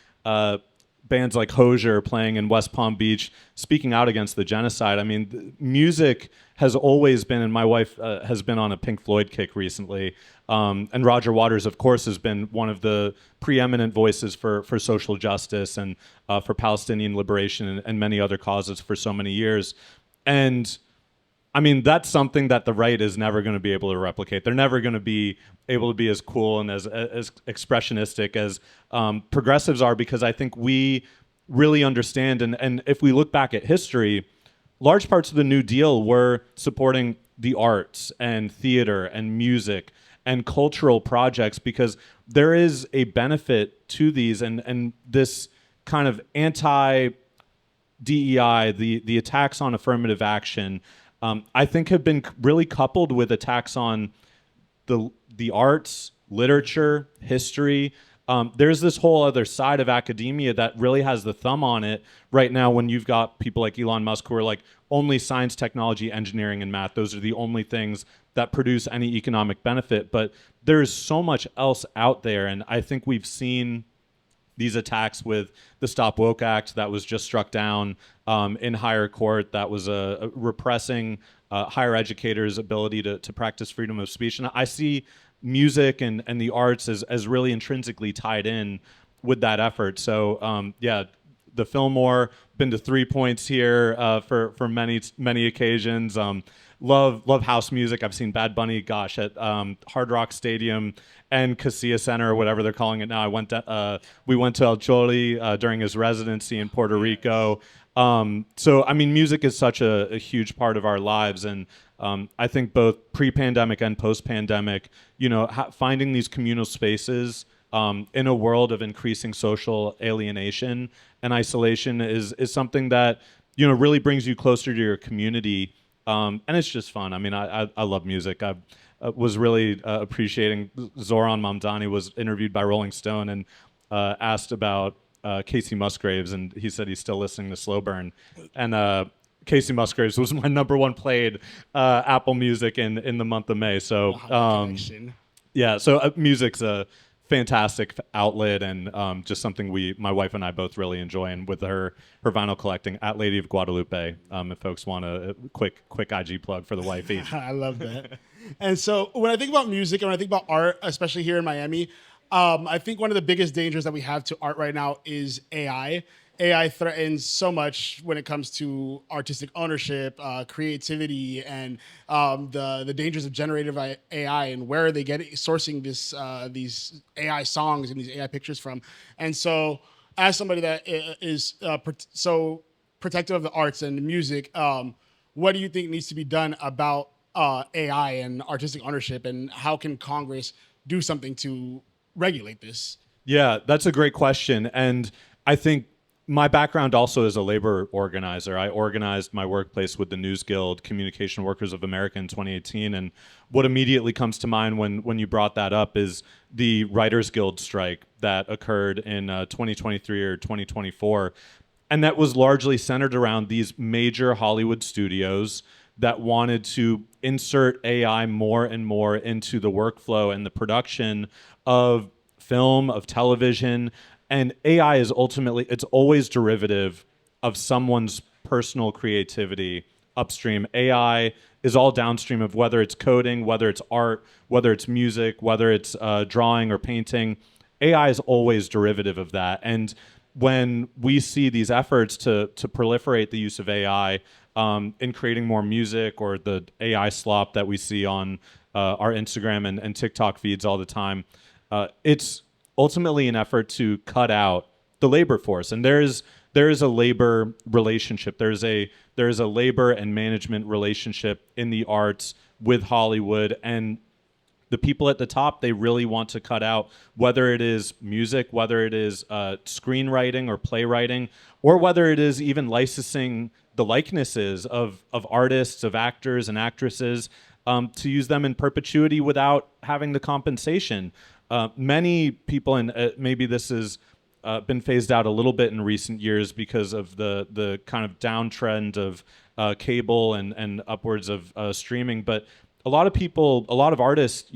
bands like Hozier playing in West Palm Beach, speaking out against the genocide. I mean, music has always been, and my wife has been on a Pink Floyd kick recently. And Roger Waters, of course, has been one of the preeminent voices for social justice and for Palestinian liberation and many other causes for so many years. And I mean, that's something that the right is never going to be able to replicate. They're never going to be able to be as cool and as expressionistic as progressives are, because I think we really understand. And if we look back at history, large parts of the New Deal were supporting the arts and theater and music and cultural projects, because there is a benefit to these, and this kind of anti-DEI, the attacks on affirmative action, I think have been really coupled with attacks on the arts, literature, history. There's this whole other side of academia that really has the thumb on it right now, when you've got people like Elon Musk who are like, only science, technology, engineering, and math, those are the only things that produce any economic benefit. But there's so much else out there, and I think we've seen these attacks with the Stop Woke Act that was just struck down in higher court, that was repressing higher educators' ability to practice freedom of speech. And I see music and the arts as really intrinsically tied in with that effort. So yeah, the Fillmore, been to 3 Points here for many occasions. Love house music. I've seen Bad Bunny, at Hard Rock Stadium and Casilla Center, or whatever they're calling it now. We went to El Choli during his residency in Puerto Rico. So I mean, music is such a huge part of our lives, and I think both pre-pandemic and post-pandemic, finding these communal spaces in a world of increasing social alienation and isolation is something that really brings you closer to your community. And it's just fun. I mean, I love music. I was really appreciating Zoran Mamdani was interviewed by Rolling Stone and asked about Casey Musgraves, and he said he's still listening to Slow Burn. And Casey Musgraves was my number one played Apple Music in the month of May. So yeah, so music's a fantastic outlet, and just something my wife and I both really enjoy. And with her vinyl collecting at Lady of Guadalupe, if folks want a quick IG plug for the wifey. I love that. And so when I think about music and when I think about art, especially here in Miami, I think one of the biggest dangers that we have to art right now is AI. AI threatens so much when it comes to artistic ownership, creativity, and the dangers of generative AI, and where are they sourcing these AI songs and these AI pictures from. And so, as somebody that is so protective of the arts and the music, what do you think needs to be done about AI and artistic ownership, and how can Congress do something to regulate this? Yeah, that's a great question. And I think my background also is a labor organizer. I organized my workplace with the News Guild, Communication Workers of America in 2018. And what immediately comes to mind when you brought that up is the Writers Guild strike that occurred in 2023 or 2024. And that was largely centered around these major Hollywood studios that wanted to insert AI more and more into the workflow and the production of film, of television. And AI is ultimately, it's always derivative of someone's personal creativity upstream. AI is all downstream of whether it's coding, whether it's art, whether it's music, whether it's drawing or painting. AI is always derivative of that. And when we see these efforts to proliferate the use of AI in creating more music, or the AI slop that we see on our Instagram and TikTok feeds all the time, it's ultimately an effort to cut out the labor force. And there is a labor relationship. There is a labor and management relationship in the arts with Hollywood, and the people at the top, they really want to cut out, whether it is music, whether it is screenwriting or playwriting, or whether it is even licensing the likenesses of artists, of actors and actresses, to use them in perpetuity without having the compensation. Many people, and maybe this has been phased out a little bit in recent years because of the kind of downtrend of cable and upwards of streaming, but a lot of people, a lot of artists,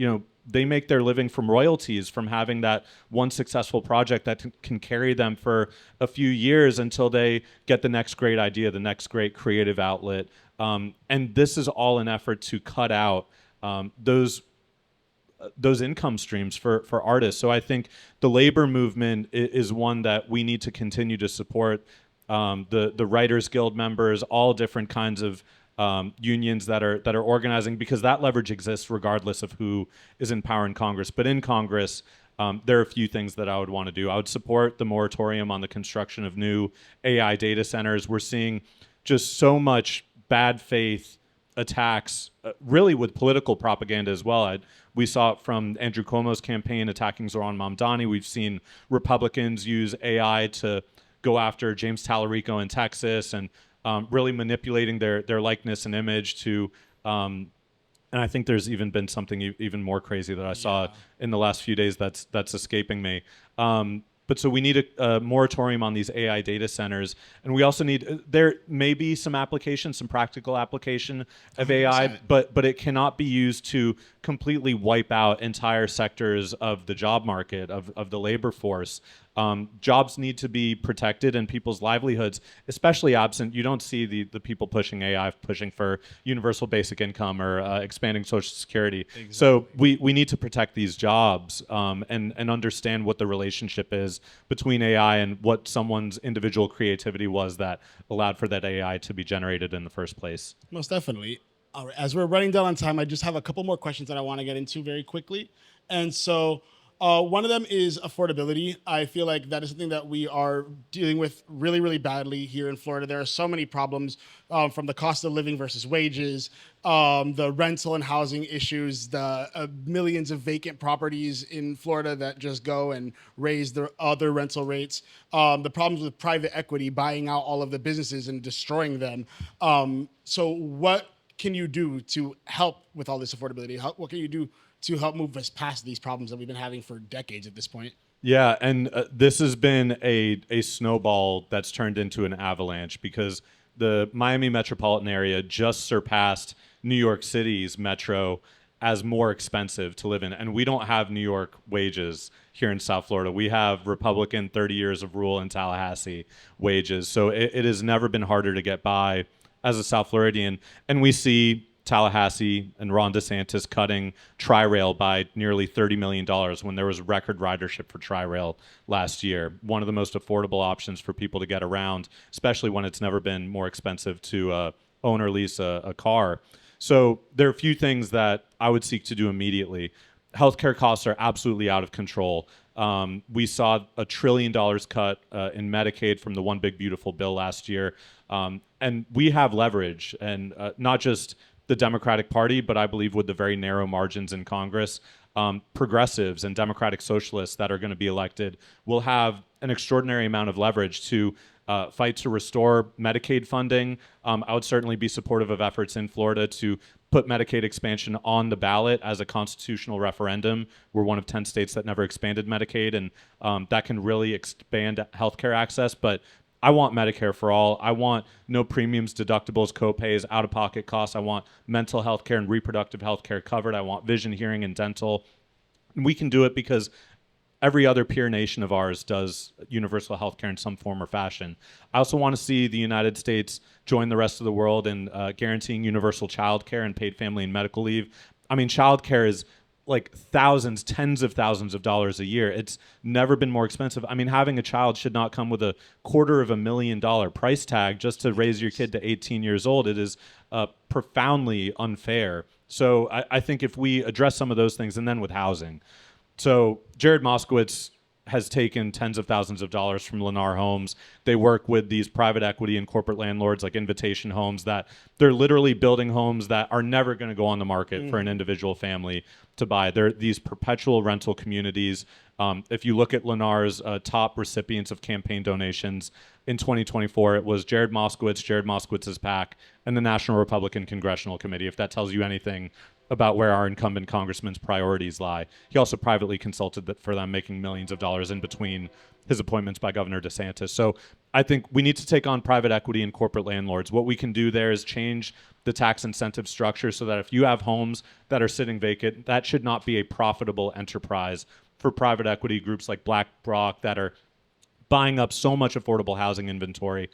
they make their living from royalties, from having that one successful project that can carry them for a few years until they get the next great idea, the next great creative outlet. And this is all an effort to cut out those income streams for artists. So I think the labor movement is one that we need to continue to support. The Writers Guild members, all different kinds of unions that are organizing, because that leverage exists regardless of who is in power in Congress. But in Congress, there are a few things that I would want to do. I would support the moratorium on the construction of new AI data centers. We're seeing just so much bad faith attacks, really with political propaganda as well. We saw it from Andrew Cuomo's campaign attacking Zohran Mamdani. We've seen Republicans use AI to go after James Tallarico in Texas, and really manipulating their likeness and image to, and I think there's even been something even more crazy that I saw in the last few days that's escaping me. But so we need a moratorium on these AI data centers, and we also need, there may be some application, some practical application of 100%. AI, but it cannot be used to completely wipe out entire sectors of the job market, of the labor force. Jobs need to be protected, and people's livelihoods, especially absent. You don't see the people pushing AI, pushing for universal basic income or expanding Social Security. Exactly. So we need to protect these jobs and understand what the relationship is between AI and what someone's individual creativity was that allowed for that AI to be generated in the first place. Most definitely. All right, as we're running down on time, I just have a couple more questions that I want to get into very quickly. And so one of them is affordability. I feel like that is something that we are dealing with really, really badly here in Florida. There are so many problems, from the cost of living versus wages, the rental and housing issues, the millions of vacant properties in Florida that just go and raise the other rental rates, the problems with private equity buying out all of the businesses and destroying them. So what can you do to help with all this affordability? What can you do to help move us past these problems that we've been having for decades at this point? Yeah, and this has been a snowball that's turned into an avalanche, because the Miami metropolitan area just surpassed New York City's metro as more expensive to live in. And we don't have New York wages here in South Florida. We have Republican 30 years of rule in Tallahassee wages. So it has never been harder to get by as a South Floridian. And we see Tallahassee and Ron DeSantis cutting Tri-Rail by nearly $30 million when there was record ridership for Tri-Rail last year. One of the most affordable options for people to get around, especially when it's never been more expensive to own or lease a car. So there are a few things that I would seek to do immediately. Healthcare costs are absolutely out of control. We saw $1 trillion cut in Medicaid from the One Big Beautiful Bill last year. And we have leverage, and not just the Democratic Party, but I believe with the very narrow margins in Congress, progressives and democratic socialists that are going to be elected will have an extraordinary amount of leverage to fight to restore Medicaid funding. I would certainly be supportive of efforts in Florida to put Medicaid expansion on the ballot as a constitutional referendum. We're one of 10 states that never expanded Medicaid, and that can really expand healthcare access. But I want Medicare for all. I want no premiums, deductibles, copays, out-of-pocket costs. I want mental health care and reproductive health care covered. I want vision, hearing, and dental. And we can do it because every other peer nation of ours does universal health care in some form or fashion. I also want to see the United States join the rest of the world in guaranteeing universal child care and paid family and medical leave. I mean, child care is like thousands, tens of thousands of dollars a year. It's never been more expensive. I mean, having a child should not come with a $250,000 price tag just to raise your kid to 18 years old. It is profoundly unfair. So I think if we address some of those things, and then with housing. So Jared Moskowitz has taken tens of thousands of dollars from Lennar Homes. They work with these private equity and corporate landlords like Invitation Homes that they're literally building homes that are never going to go on the market for an individual family to buy. They're these perpetual rental communities. If you look at Lennar's top recipients of campaign donations in 2024, it was Jared Moskowitz's PAC, and the National Republican Congressional Committee, if that tells you anything about where our incumbent congressman's priorities lie. He also privately consulted for them, making millions of dollars in between his appointments by Governor DeSantis. So I think we need to take on private equity and corporate landlords. What we can do there is change the tax incentive structure so that if you have homes that are sitting vacant, that should not be a profitable enterprise for private equity groups like BlackRock that are buying up so much affordable housing inventory.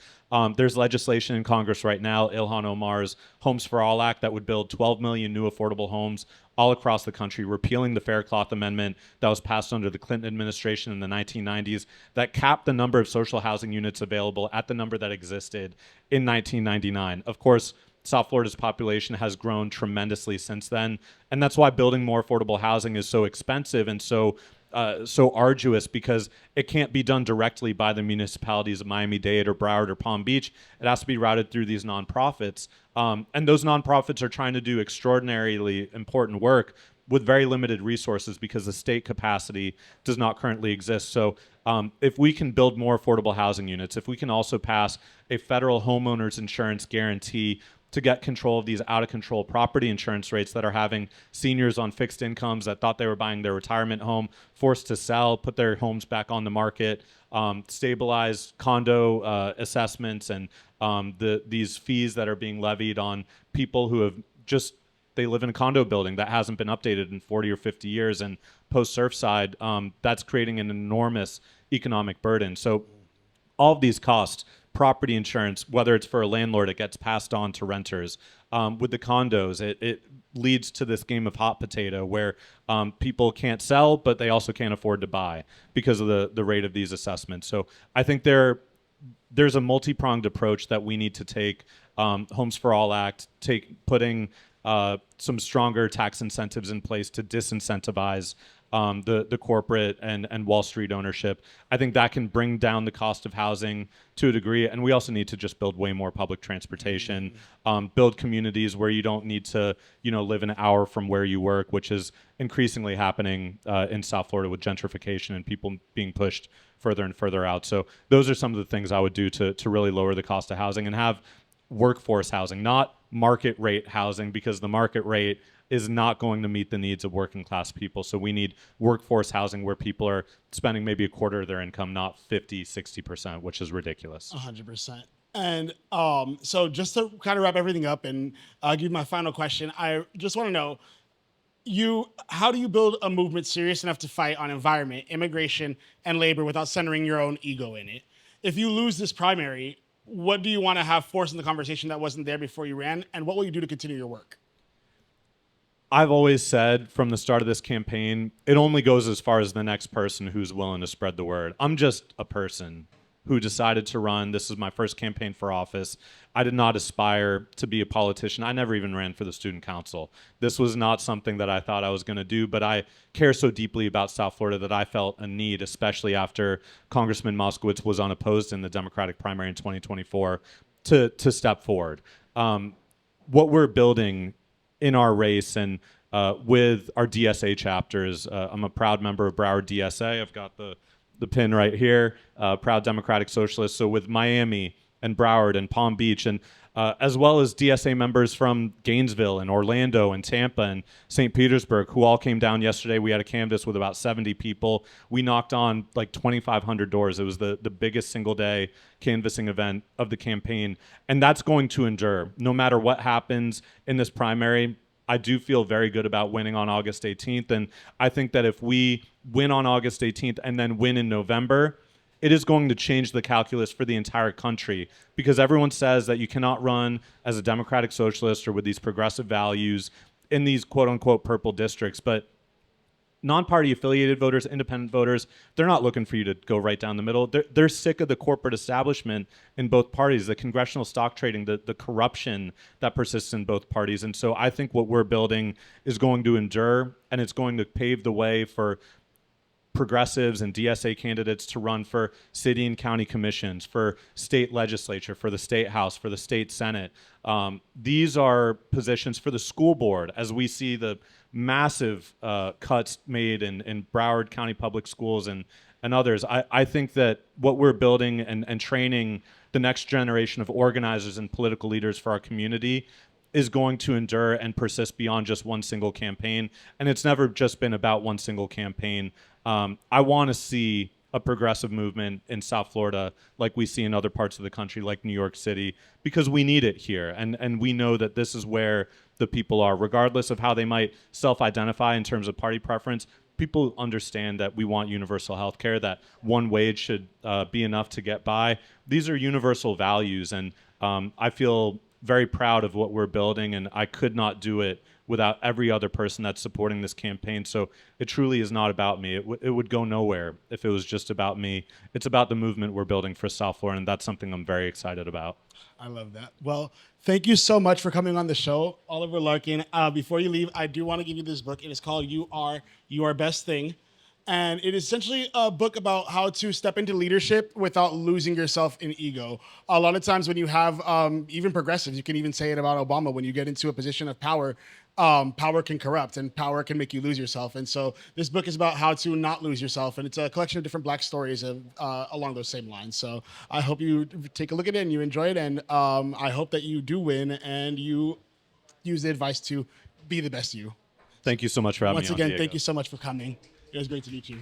There's legislation in Congress right now, Ilhan Omar's Homes for All Act, that would build 12 million new affordable homes all across the country, repealing the Faircloth Amendment that was passed under the Clinton administration in the 1990s that capped the number of social housing units available at the number that existed in 1999. Of course, South Florida's population has grown tremendously since then, and that's why building more affordable housing is so expensive and so arduous, because it can't be done directly by the municipalities of Miami-Dade or Broward or Palm Beach. It has to be routed through these nonprofits. And those nonprofits are trying to do extraordinarily important work with very limited resources because the state capacity does not currently exist. So if we can build more affordable housing units, if we can also pass a federal homeowners insurance guarantee to get control of these out-of-control property insurance rates that are having seniors on fixed incomes that thought they were buying their retirement home forced to sell, put their homes back on the market, stabilize condo assessments and these fees that are being levied on people who have just, they live in a condo building that hasn't been updated in 40 or 50 years, and post-Surfside, that's creating an enormous economic burden. So all of these costs, property insurance, whether it's for a landlord, it gets passed on to renters. With the condos, it leads to this game of hot potato where people can't sell, but they also can't afford to buy because of the rate of these assessments. So I think there's a multi-pronged approach that we need to take. Homes for All Act, putting some stronger tax incentives in place to disincentivize the corporate and Wall Street ownership. I think that can bring down the cost of housing to a degree. And we also need to just build way more public transportation, build communities where you don't need to, live an hour from where you work, which is increasingly happening in South Florida with gentrification and people being pushed further and further out. So those are some of the things I would do to really lower the cost of housing and have workforce housing, not market rate housing, because the market rate is not going to meet the needs of working class people. So we need workforce housing where people are spending maybe a quarter of their income, not 50, 60%, which is ridiculous. 100%. And so just to kind of wrap everything up and give you my final question, I just want to know, how do you build a movement serious enough to fight on environment, immigration, and labor without centering your own ego in it? If you lose this primary, what do you want to have force in the conversation that wasn't there before you ran? And what will you do to continue your work? I've always said from the start of this campaign, it only goes as far as the next person who's willing to spread the word. I'm just a person who decided to run. This is my first campaign for office. I did not aspire to be a politician. I never even ran for the student council. This was not something that I thought I was going to do, but I care so deeply about South Florida that I felt a need, especially after Congressman Moskowitz was unopposed in the Democratic primary in 2024, to step forward. What we're building in our race and with our DSA chapters, I'm a proud member of Broward DSA. I've got the the pin right here, proud Democratic Socialist. So with Miami and Broward and Palm Beach, and as well as DSA members from Gainesville and Orlando and Tampa and St. Petersburg, who all came down yesterday. We had a canvas with about 70 people. We knocked on like 2,500 doors. It was the biggest single day canvassing event of the campaign. And that's going to endure. No matter what happens in this primary, I do feel very good about winning on August 18th. And I think that if we win on August 18th and then win in November, it is going to change the calculus for the entire country, because everyone says that you cannot run as a Democratic Socialist or with these progressive values in these quote-unquote purple districts. But non-party affiliated voters, independent voters, they're not looking for you to go right down the middle. They're sick of the corporate establishment in both parties, the congressional stock trading, the corruption that persists in both parties. And so I think what we're building is going to endure, and it's going to pave the way for progressives and DSA candidates to run for city and county commissions, for state legislature, for the state house, for the state senate. These are positions for the school board, as we see the massive cuts made in Broward County Public Schools and others. I think that what we're building and training the next generation of organizers and political leaders for our community is going to endure and persist beyond just one single campaign. And it's never just been about one single campaign. I want to see a progressive movement in South Florida like we see in other parts of the country, like New York City, because we need it here. And we know that this is where the people are, regardless of how they might self-identify in terms of party preference. People understand that we want universal health care, that one wage should be enough to get by. These are universal values, and I feel very proud of what we're building, and I could not do it without every other person that's supporting this campaign. So it truly is not about me. It would go nowhere if it was just about me. It's about the movement we're building for South Florida, and that's something I'm very excited about. I love that. Well, thank you so much for coming on the show, Oliver Larkin. Before you leave, I do want to give you this book. It is called You Are Your Best Thing. And it is essentially a book about how to step into leadership without losing yourself in ego. A lot of times when you have even progressives, you can even say it about Obama, when you get into a position of power, power can corrupt and power can make you lose yourself. And so this book is about how to not lose yourself. And it's a collection of different Black stories along those same lines. So I hope you take a look at it and you enjoy it. And I hope that you do win and you use the advice to be the best you. Thank you so much for having me on, Once again, Diego. thank you so much for coming. It was great to meet you.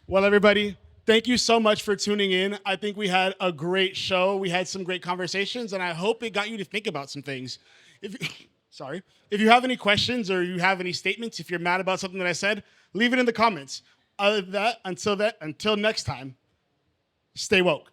Well, everybody, thank you so much for tuning in. I think we had a great show. We had some great conversations, and I hope it got you to think about some things. If you have any questions or you have any statements, if you're mad about something that I said, leave it in the comments. Other than that, until next time, stay woke.